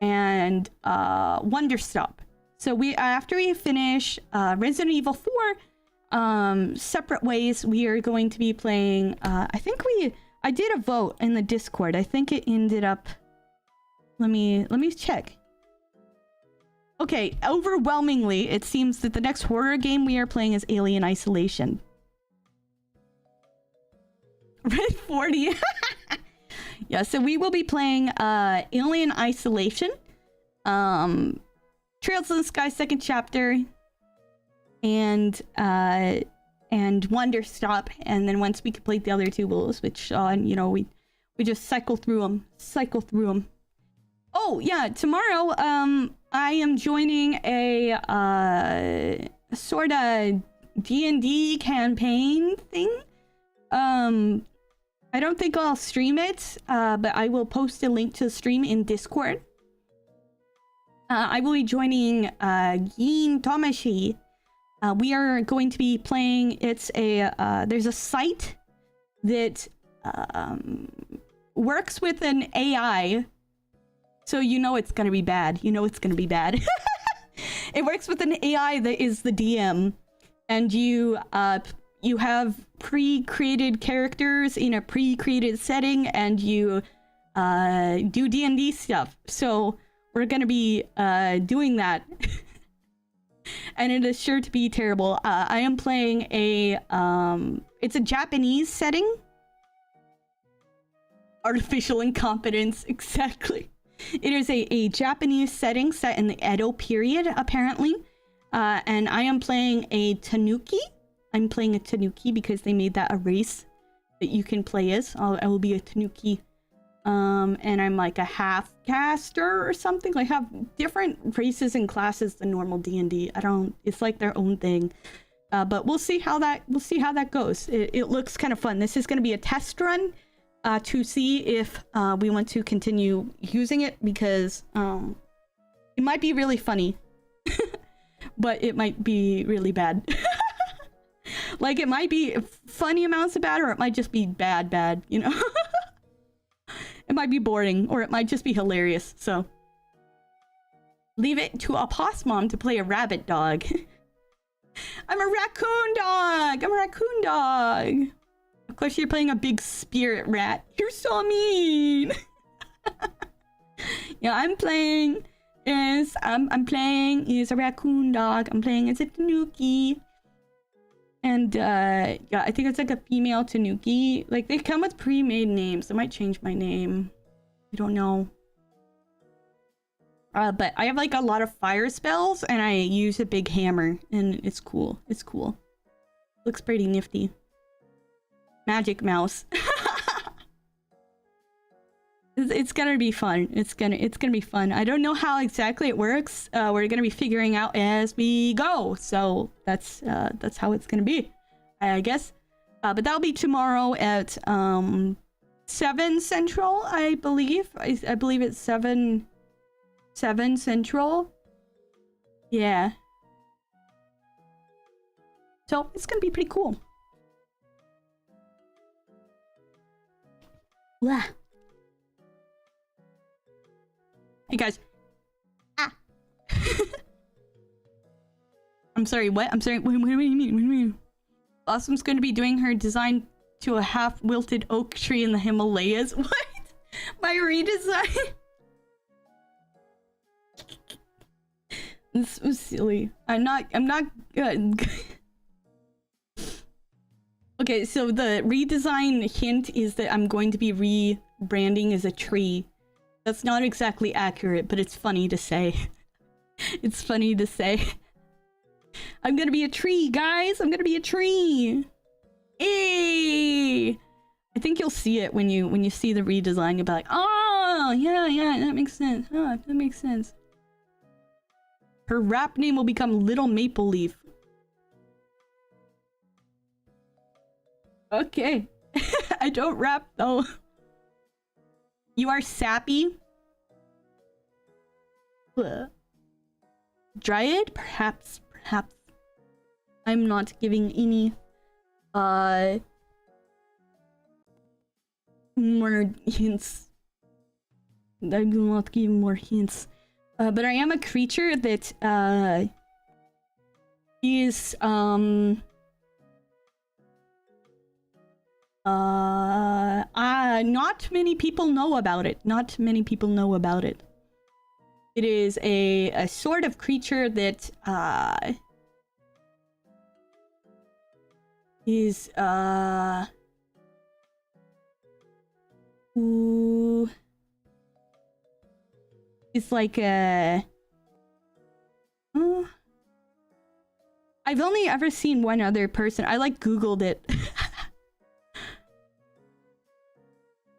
and Wonder Stop. So after we finish Resident Evil 4, separate ways, we are going to be playing. I did a vote in the Discord. I think it ended up. Let me check. Okay, overwhelmingly, it seems that the next horror game we are playing is Alien Isolation. Red 40. Yeah, so we will be playing Alien Isolation, Trails in the Sky second chapter, and Wonder Stop, and then once we complete the other two, we'll switch on. You know, we just cycle through them. Oh yeah, tomorrow I am joining a sort of D&D campaign thing. I don't think I'll stream it, but I will post a link to the stream in Discord. I will be joining Gin Tomashi. We are going to be playing. It's there's a site that works with an AI. So you know it's gonna be bad. It works with an AI that is the DM, and you have pre-created characters in a pre-created setting, and you do D&D stuff. So we're gonna be doing that, and it is sure to be terrible. I am playing it's a Japanese setting. Artificial incompetence, exactly. It is a Japanese setting set in the Edo period, apparently. And I am playing a Tanuki. I'm playing a Tanuki because they made that a race that you can play as. I will be a Tanuki. And I'm like a half caster or something. I have different races and classes than normal D&D. It's like their own thing. But we'll see how that goes. It looks kind of fun. This is going to be a test run. To see if we want to continue using it, because it might be really funny, but it might be really bad. Like, it might be funny amounts of bad, or it might just be bad, you know? It might be boring, or it might just be hilarious, so. Leave it to Opossum to play a rabbit dog. I'm a raccoon dog! Of course, you're playing a big spirit rat. You're so mean. Yeah, I'm playing as a raccoon dog. I'm playing as a Tanuki, and yeah, I think it's like a female Tanuki. Like, they come with pre-made names. I might change my name. I don't know. But I have like a lot of fire spells, and I use a big hammer, and it's cool. Looks pretty nifty. Magic mouse. It's gonna be fun. It's gonna be fun. I don't know how exactly it works. We're gonna be figuring out as we go. So that's how it's gonna be, I guess. But that'll be tomorrow at 7 Central, I believe. I believe it's 7 Central. Yeah. So it's gonna be pretty cool. Blah. Hey guys. Ah. I'm sorry, what? I'm sorry, what do you mean? What do you mean? Opossum's gonna be doing her design to a half-wilted oak tree in the Himalayas. What? My redesign? This was silly. I'm not good. Okay, so the redesign hint is that I'm going to be rebranding as a tree. That's not exactly accurate, but it's funny to say. It's funny to say. I'm gonna be a tree, guys! I'm gonna be a tree! Hey! I think you'll see it when you see the redesign. You'll be like, oh, yeah, that makes sense. Oh, that makes sense. Her rap name will become Little Maple Leaf. Okay. I don't rap though. You are sappy? Dryad? Perhaps. I'm not giving any more hints. I will not give more hints. But I am a creature that is not many people know about it. Not many people know about it. It is a sort of creature that is it's like a I've only ever seen one other person. I like googled it.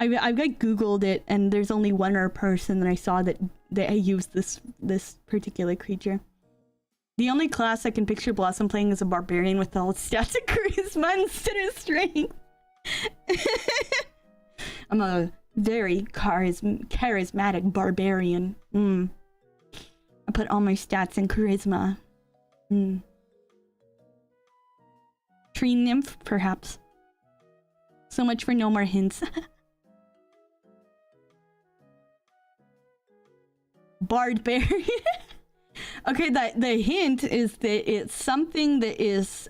I've like googled it, and there's only one other person that I saw that I used this particular creature. The only class I can picture Blossom playing is a barbarian with all its stats and charisma instead of strength. I'm a very charismatic barbarian. I put all my stats in charisma. Tree nymph, perhaps. So much for no more hints. Barbarian. Okay, the hint is that it's something that is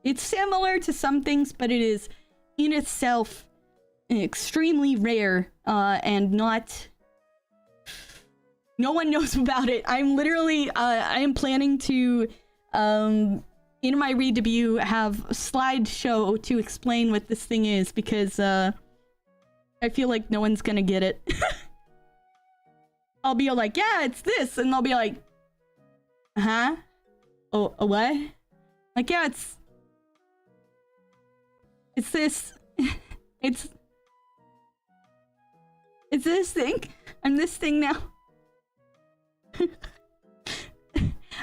it's similar to some things, but it is in itself extremely rare and not no one knows about it. I'm literally I am planning to in my read debut have a slideshow to explain what this thing is, because I feel like no one's gonna get it. I'll be like, yeah, it's this, and they'll be like, huh? Oh, what? Like, yeah, it's this. it's this thing. I'm this thing now.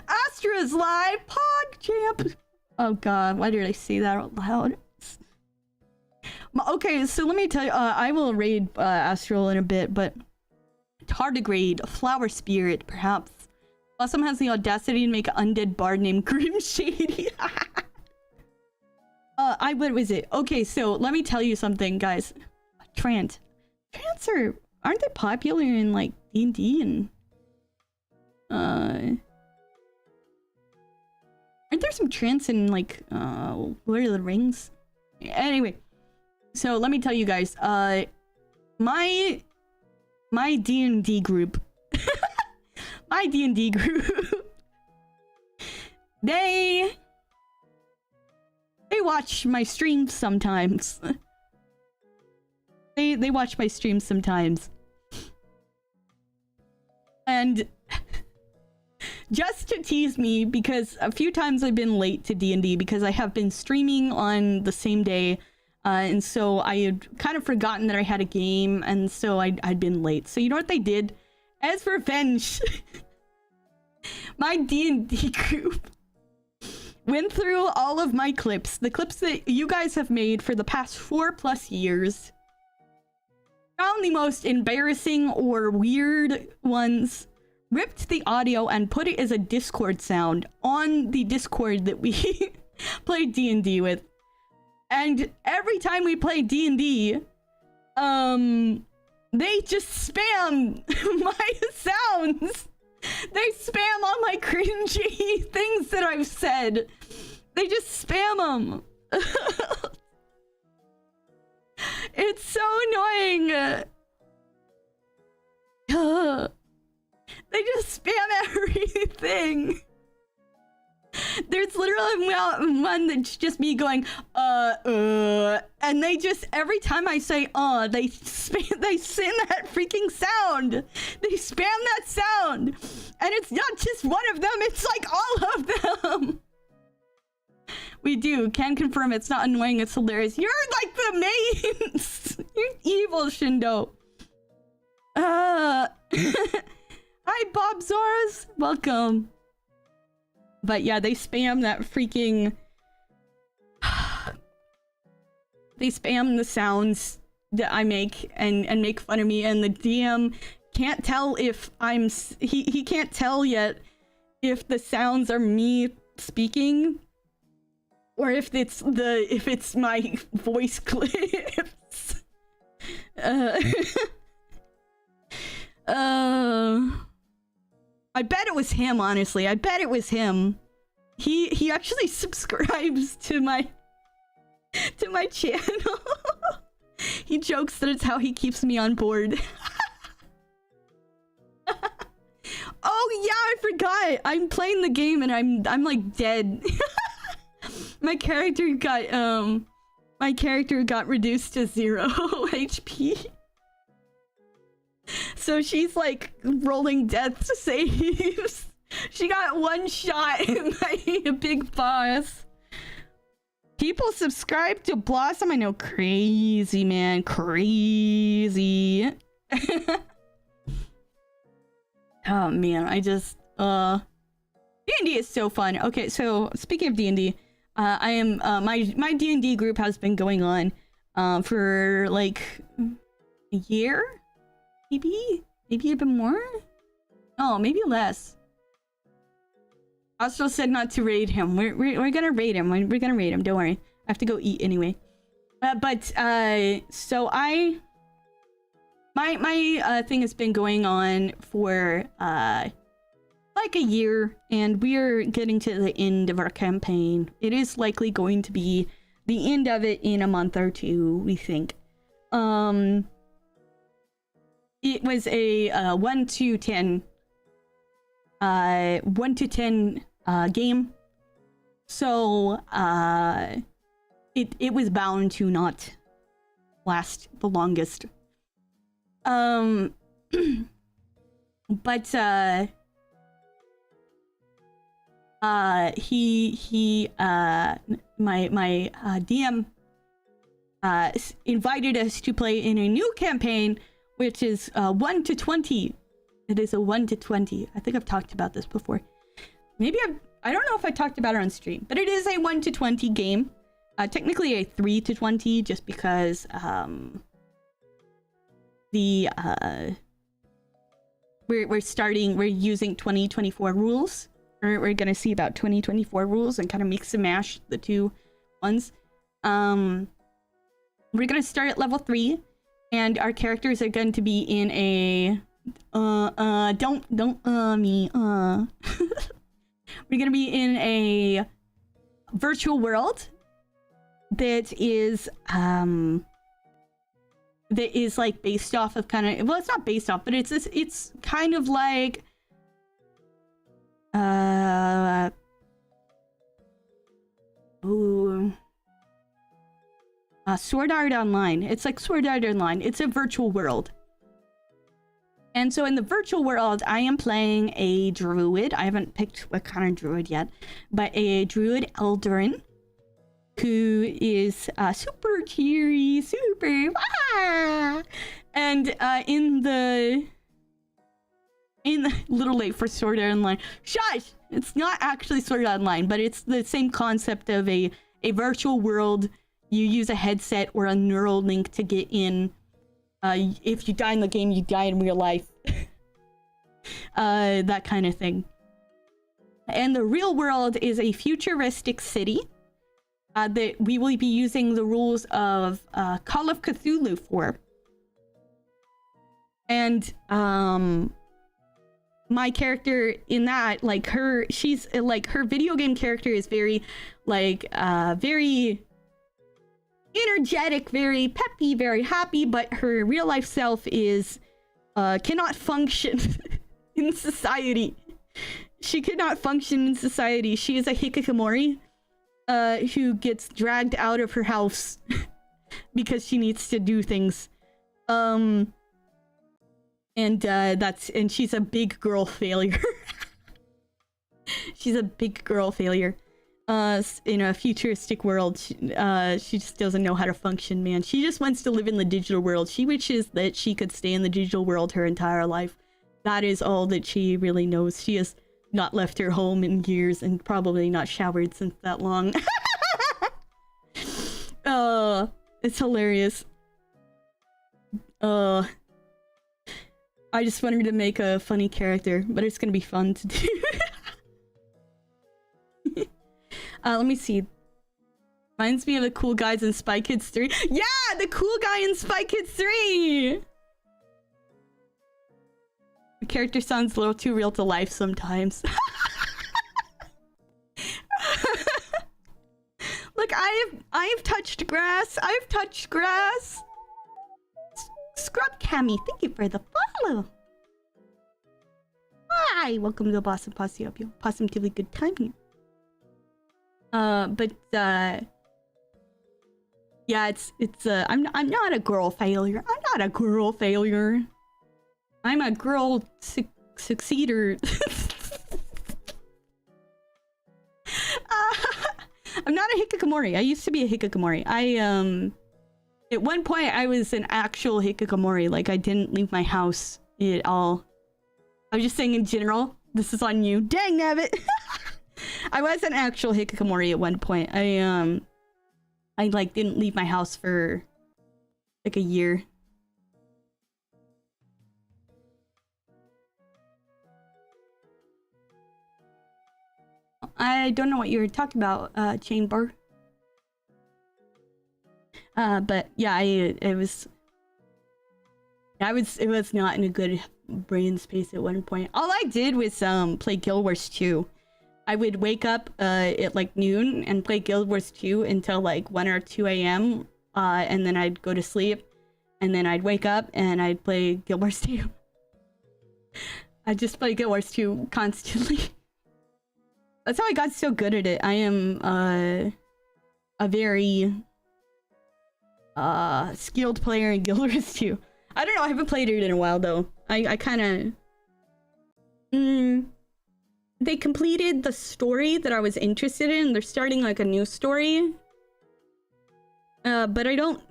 Astra's live PogChamp. Oh god, why did I say that out loud? Okay, so let me tell you, I will raid Astral in a bit, but tardigrade, flower spirit, perhaps. Opossum has the audacity to make an undead bard named Grim Shady. What was it? Okay, so let me tell you something, guys. Trants aren't they popular in like D&D and aren't there some trants in like Lord of the Rings? Anyway, so let me tell you guys, my D&D group my D&D group they watch my streams sometimes. They watch my streams sometimes, and just to tease me, because a few times I've been late to D&D because I have been streaming on the same day, and so I had kind of forgotten that I had a game, and so I'd been late. So you know what they did? As revenge, my D&D group went through all of my clips, the clips that you guys have made for the past 4+ years, found the most embarrassing or weird ones, ripped the audio and put it as a Discord sound on the Discord that we play D&D with. And every time we play D&D, they just spam my sounds. They spam all my cringy things that I've said. They just spam them. It's so annoying. They just spam everything. There's literally one that's just me going, and they just, every time I say, they send that freaking sound. They spam that sound. And it's not just one of them, it's like all of them. We do, can confirm it's not annoying, it's hilarious. You're like the mains. You're evil, Shindo. Hi, Bob Zoras. Welcome. But yeah, they spam that freaking... They spam the sounds that I make and make fun of me, and the DM can't tell if I'm... He can't tell yet if the sounds are me speaking or if it's my voice clips. I bet it was him, honestly. I bet it was him. He actually subscribes to my channel. He jokes that it's how he keeps me on board. Oh yeah, I forgot. I'm playing the game and I'm like dead. My character got reduced to 0 HP. So she's like rolling death saves. She got one shot by a big boss. People subscribe to Blossom. I know, crazy, man. Crazy. Oh man, I just D&D is so fun. Okay, so speaking of D&D, I am my D&D group has been going on for like a year. Maybe a bit more? Oh, maybe less. Astro said not to raid him. We're gonna raid him. We're gonna raid him. Don't worry. I have to go eat anyway. So my thing has been going on for like a year, and we're getting to the end of our campaign. It is likely going to be the end of it in a month or two, we think. It was a 1 to 10 game, so it was bound to not last the longest. But my DM invited us to play in a new campaign, which is 1 to 20. It is a 1 to 20. I think I've talked about this before. Maybe I don't know if I talked about it on stream, but it is a 1 to 20 game. Technically a 3 to 20, just because we're using 2024 rules. We're gonna see about 2024 rules and kind of mix and mash the two ones. We're gonna start at level 3. And our characters are going to be in a don't me. We're gonna be in a virtual world that is like based off of kind of, well, it's not based off, but it's kind of like Sword Art Online. It's like Sword Art Online. It's a virtual world. And so in the virtual world, I am playing a druid. I haven't picked what kind of druid yet, but a druid Eldarin who is super cheery, super and in the little late for Sword Art Online. Shush! It's not actually Sword Art Online, but it's the same concept of a virtual world. You use a headset or a neural link to get in. If you die in the game, you die in real life. that kind of thing. And the real world is a futuristic city that we will be using the rules of Call of Cthulhu for. And my character in that, like her video game character is very very energetic, very peppy, very happy, but her real life self is cannot function in society. She cannot function in society. She is a hikikomori who gets dragged out of her house because she needs to do things. And she's a big girl failure. She's a big girl failure. In a futuristic world, she just doesn't know how to function, man. She just wants to live in the digital world. She wishes that she could stay in the digital world her entire life. That is all that she really knows. She has not left her home in years and probably not showered since that long. It's hilarious. I just wanted to make a funny character, but it's gonna be fun to do. Let me see. Reminds me of the cool guys in Spy Kids 3. Yeah, the cool guy in Spy Kids 3! The character sounds a little too real to life sometimes. Look, I've touched grass. I've touched grass. Scrub Cammy, thank you for the follow. Hi, welcome to the Opossum Posse. Hope you have a positively good time here. Yeah, it's I'm not a girl failure. I'm not a girl failure. I'm a girl succeeder. I'm not a hikikomori. I used to be a hikikomori. At one point I was an actual hikikomori. Like, I didn't leave my house at all. I was just saying in general. This is on you. Dang nabbit. I was an actual hikikomori at one point. I like didn't leave my house for like a year. I don't know what you were talking about, Chamber. But yeah, it was not in a good brain space at one point. All I did was play Guild Wars 2. I would wake up at like noon and play Guild Wars 2 until like 1 or 2 a.m. And then I'd go to sleep, and then I'd wake up and I'd play Guild Wars 2. I'd just play Guild Wars 2 constantly. That's how I got so good at it. I am a very skilled player in Guild Wars 2. I don't know, I haven't played it in a while though. I kind of... They completed the story that I was interested in. They're starting like a new story. But I don't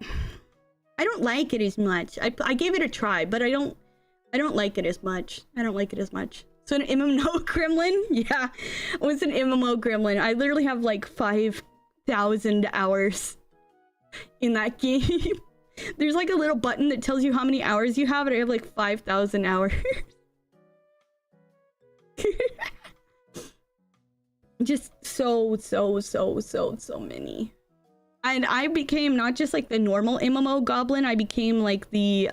like it as much. I gave it a try, but I don't like it as much. I don't like it as much. So an MMO gremlin? Yeah, it was an MMO gremlin. I literally have like 5,000 hours in that game. There's like a little button that tells you how many hours you have, and I have like 5,000 hours. Just so many. And I became not just like the normal MMO goblin, I became like the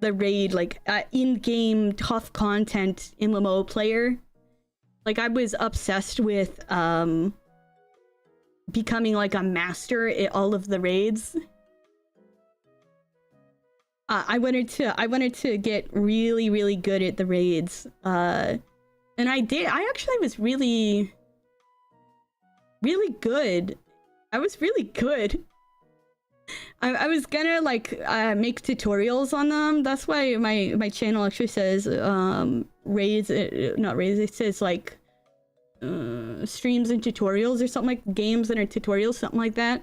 raid like in-game tough content MMO player. Like, I was obsessed with becoming like a master at all of the raids. I wanted to get really good at the raids. And I did. I actually was really good. I was really good. I was gonna like make tutorials on them. That's why my channel actually says raids, not raids. It says like streams and tutorials or something, like games and tutorials, something like that.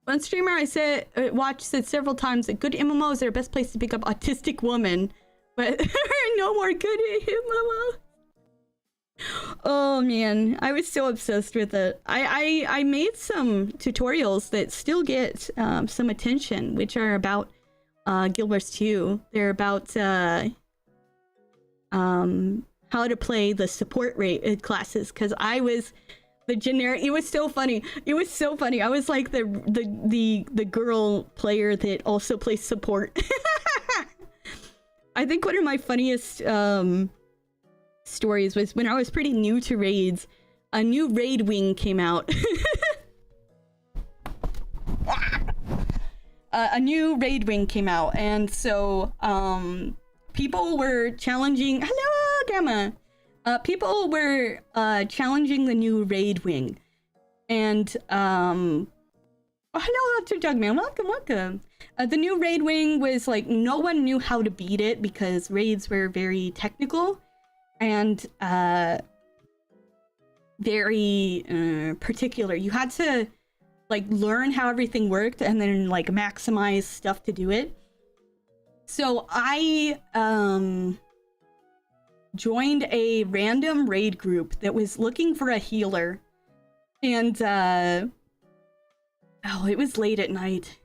One streamer I watched said several times that good MMOs are the best place to pick up autistic woman, but there are no more good MMOs. Oh man, I was so obsessed with it. I made some tutorials that still get some attention, which are about Guild Wars 2. They're about how to play the support rate classes, because I was the generic. It was so funny. It was so funny. I was like the girl player that also plays support. I think one of my funniest stories was when I was pretty new to raids. A new raid wing came out. A new raid wing came out, and so people were challenging. Hello, Grandma. People were challenging the new raid wing, and oh, hello, Dr. Jugman. Welcome, welcome. The new raid wing was like no one knew how to beat it because raids were very technical and very particular. You had to like learn how everything worked and then like maximize stuff to do it. So I joined a random raid group that was looking for a healer, and oh, it was late at night.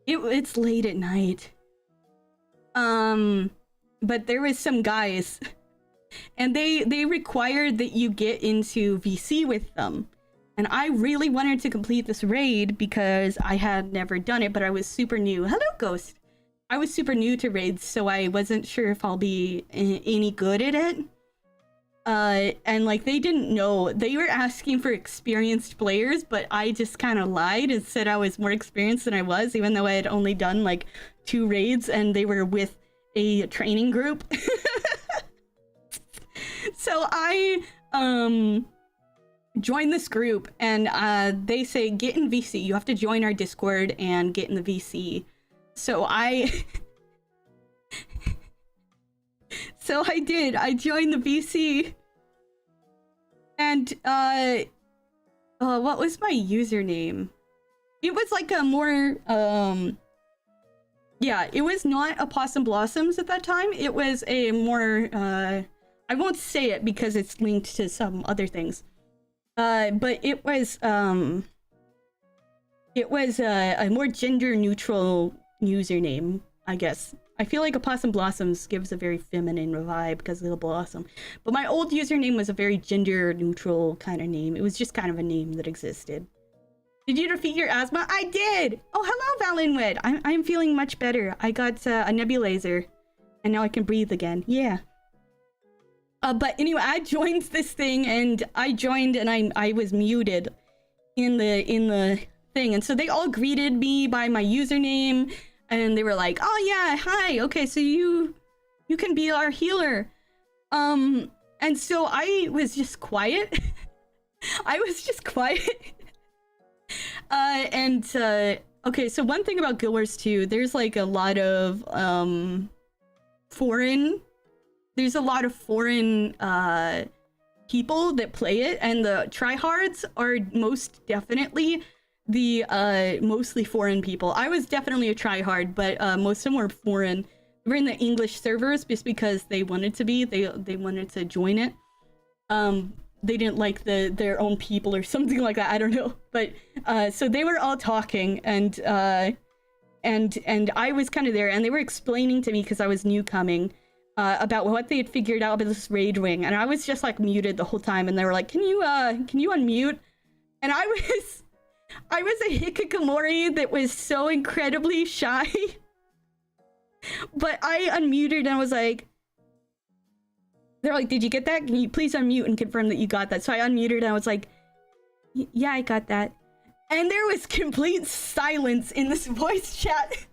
It's late at night. But there was some guys, and they required that you get into VC with them. And I really wanted to complete this raid because I had never done it, but I was super new. Hello, Ghost. I was super new to raids, so I wasn't sure if I'll be any good at it. And like they didn't know. They were asking for experienced players, but I just kind of lied and said I was more experienced than I was, even though I had only done like 2 raids and they were with a training group. So I joined this group, and they say get in VC. You have to join our Discord and get in the VC. So I did. I joined the VC, and what was my username? It was like a more yeah, it was not Opossum Blossoms at that time. It was a more I won't say it because it's linked to some other things. But it was a more gender neutral username, I guess. I feel like Opossum Blossoms gives a very feminine vibe because of the blossom. But my old username was a very gender neutral kind of name. It was just kind of a name that existed. Did you defeat your asthma? I did! Oh, hello, Valenwood! I'm feeling much better. I got a nebulizer, and now I can breathe again. Yeah. But anyway, I joined this thing, and I joined, and I was muted in the thing. And so they all greeted me by my username, and they were like, oh yeah, hi, okay, so you can be our healer. And so I was just quiet. I was just quiet. Okay, so one thing about Guild Wars 2, there's like a lot of foreign people that play it, and the tryhards are most definitely the mostly foreign people. I was definitely a tryhard, but most of them were foreign. They were in the English servers just because they wanted to be. They wanted to join it. They didn't like their own people or something like that. I don't know. But so they were all talking, and I was kind of there, and they were explaining to me because I was new coming about what they had figured out about this raid wing, and I was just like muted the whole time, and they were like, "Can you unmute?" And I was a hikikomori that was so incredibly shy, but I unmuted and I was like. They're like, did you get that? Can you please unmute and confirm that you got that? So I unmuted and I was like, yeah, I got that. And there was complete silence in this voice chat.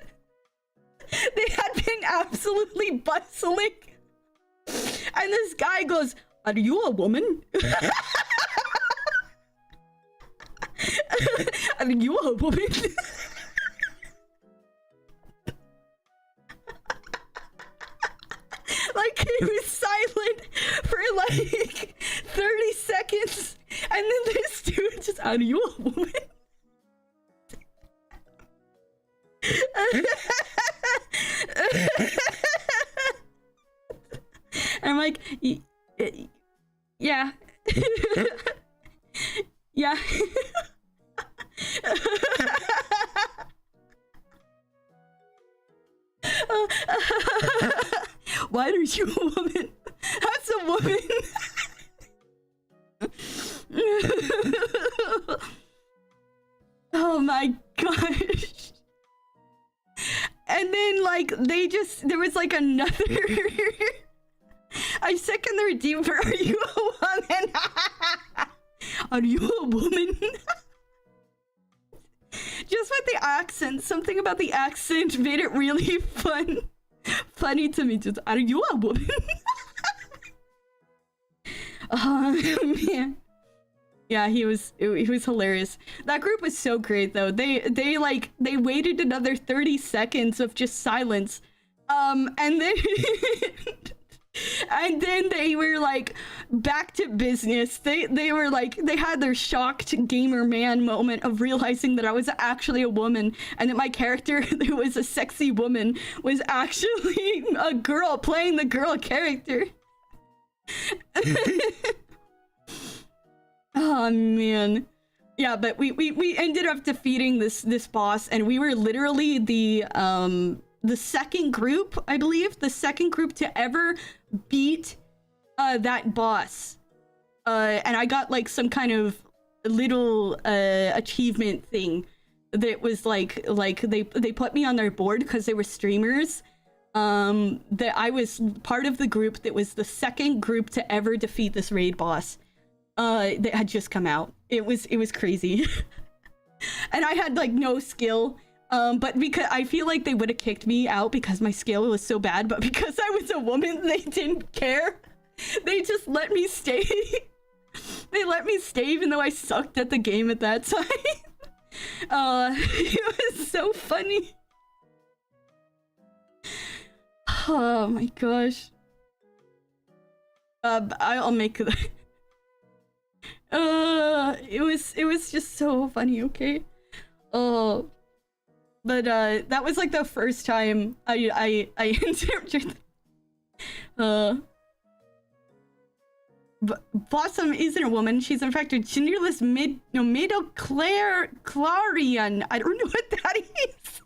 They had been absolutely bustling. And this guy goes, are you a woman? Are you a woman? Like, he was silent for like 30 seconds, and then this dude just, are you a woman? And I'm like, yeah. Yeah. Why are you a woman? That's a woman. Oh my gosh. And then like there was like another I second the redeemer. Are you a woman? Are you a woman? Just with the accent, something about the accent made it really funny to me. Just, are you a woman? Oh man. Yeah, he was hilarious. That group was so great though. They waited another 30 seconds of just silence. And then and then they were like back to business. They were like, they had their shocked gamer man moment of realizing that I was actually a woman and that my character who was a sexy woman was actually a girl playing the girl character. Oh man. Yeah, but we ended up defeating this boss, and we were literally the second group, I believe, the second group to ever beat that boss. And I got like some kind of little achievement thing that was like they put me on their board because they were streamers. That I was part of the group that was the second group to ever defeat this raid boss. That had just come out. It was crazy. And I had like no skill. But because I feel like they would have kicked me out because my skill was so bad, but because I was a woman, they didn't care. They just let me stay. They let me stay even though I sucked at the game at that time. It was so funny. Oh my gosh. I'll make that. It was just so funny, okay? But that was like the first time I encountered Opossum isn't a woman. She's in fact a genderless midichlorian. I don't know what that is.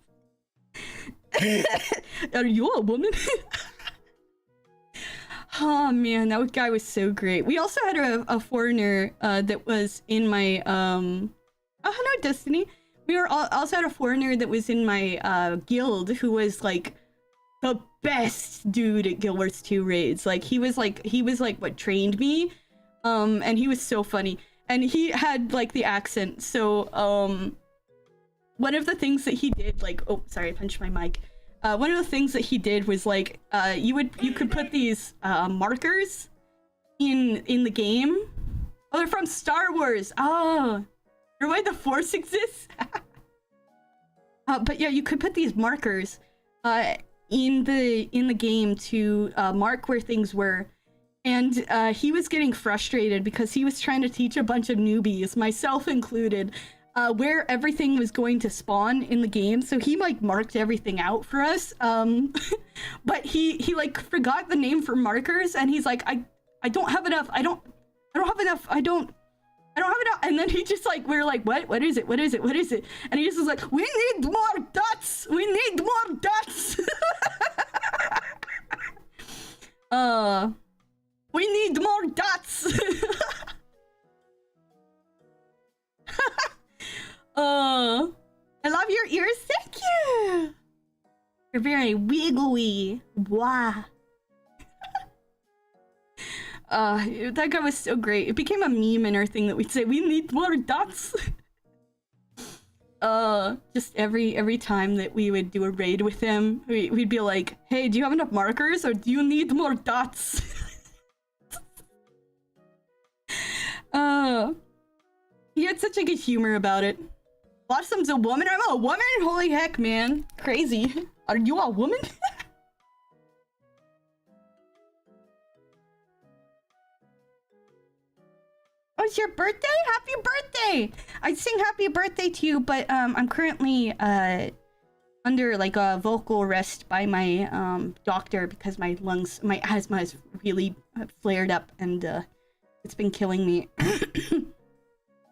Are you a woman? Oh man, that guy was so great. We also had a foreigner that was in my oh hello Destiny. We also had a foreigner that was in my guild who was like the best dude at Guild Wars 2 raids. Like he was like what trained me. And he was so funny. And he had like the accent. So one of the things that he did, like, oh sorry, I punched my mic. One of the things that he did was like you could put these markers in the game. Oh, they're from Star Wars. Oh, or why the Force exists. But yeah, you could put these markers in the game to mark where things were. And he was getting frustrated because he was trying to teach a bunch of newbies, myself included, where everything was going to spawn in the game. So he like marked everything out for us. But he like forgot the name for markers, and he's like, I don't have enough. I don't have enough. I don't have enough. And then he just like, we're like, what is it? What is it? What is it? And he just was like, we need more dots. We need more dots. We need more dots. I love your ears. Thank you. You're very wiggly. Wow. That guy was so great. It became a meme in our thing that we'd say, we need more dots. Just every time that we would do a raid with him, we'd be like, hey, do you have enough markers or do you need more dots? He had such a good humor about it. Opossum's a woman? I'm a woman? Holy heck, man. Crazy. Are you a woman? Oh, it's your birthday? Happy birthday! I'd sing happy birthday to you, but I'm currently under like a vocal rest by my doctor because my asthma is really flared up and it's been killing me.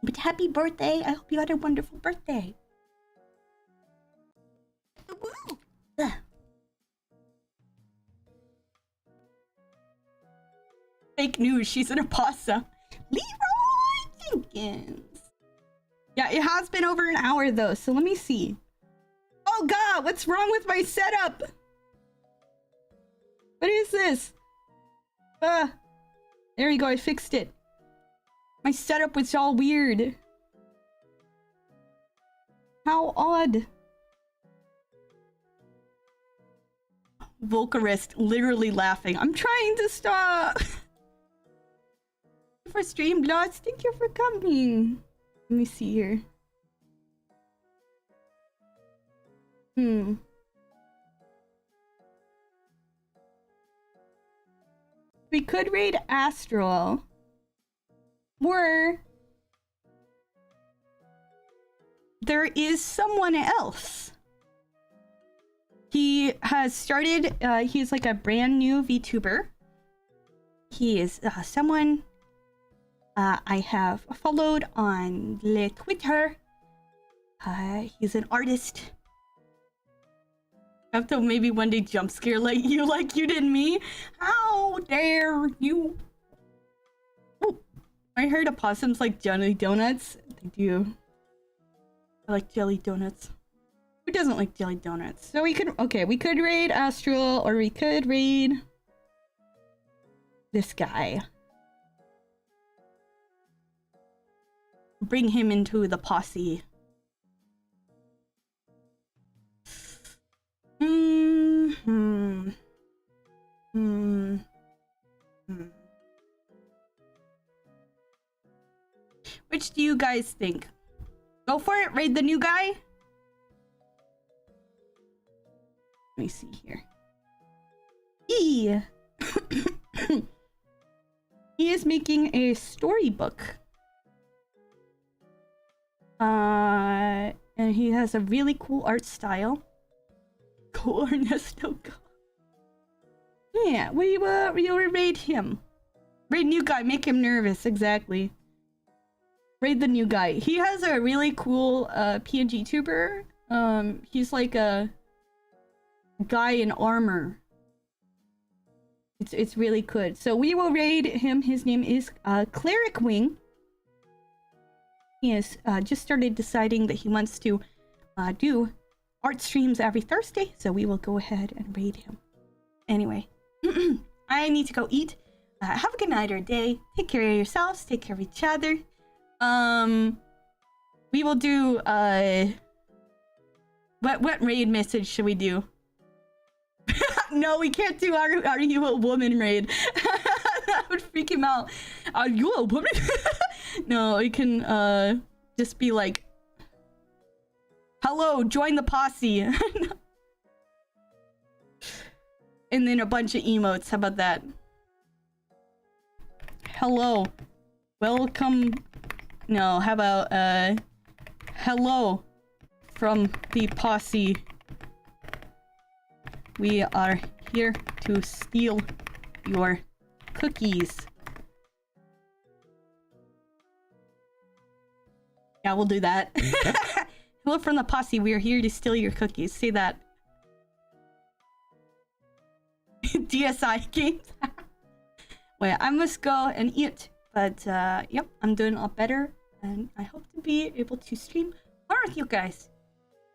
But happy birthday! I hope you had a wonderful birthday. Ugh. Fake news, she's an opossum. Leroy Jenkins. Yeah, it has been over an hour though, so let me see. Oh god, what's wrong with my setup? What is this? There you go, I fixed it. My setup was all weird. How odd. Volcarist literally laughing. I'm trying to stop. For Streamblast, thank you for coming. Let me see here. We could raid Astral. Or there is someone else. He has started, he's like a brand new VTuber. He is someone I have followed on Le Twitter. He's an artist. I have to maybe one day jump scare like you did me. How dare you? Oh, I heard opossums like jelly donuts. They do. I like jelly donuts. Who doesn't like jelly donuts? So we could, okay, we could raid Astral or we could raid this guy. Bring him into the posse. Which do you guys think? Go for it, raid the new guy? Let me see here. He is making a storybook. And he has a really cool art style. Go Ernesto, go. Yeah, we will raid him. Raid new guy, make him nervous, exactly. Raid the new guy. He has a really cool PNG tuber. He's like a guy in armor. It's really good. So we will raid him. His name is Cleric Wing. He has just started deciding that he wants to do art streams every Thursday, so we will go ahead and raid him. Anyway, I need to go eat. Have a good night or day. Take care of yourselves. Take care of each other. We will do what raid message should we do? No, we can't do are you a woman raid. That would freak him out. Are you a woman? No, we can just be like, hello, join the posse. And then a bunch of emotes. How about that? Hello. Welcome. No, how about hello from the posse. We are here to steal your cookies. Yeah, we'll do that. Hello from the posse. We are here to steal your cookies. Say that. DSI games. Wait, I must go and eat. But, yep, I'm doing a lot better. And I hope to be able to stream more with you guys.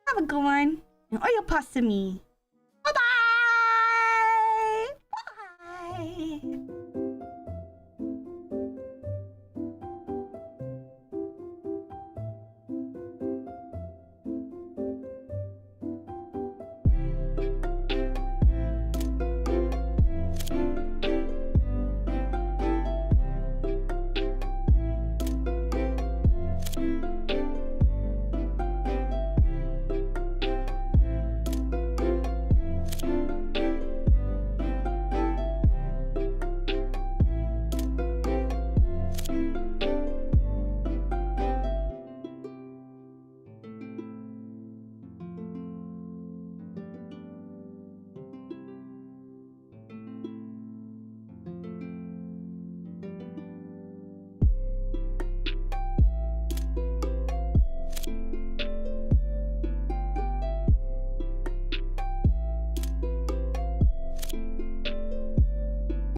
Have a good one. And Opossum-y.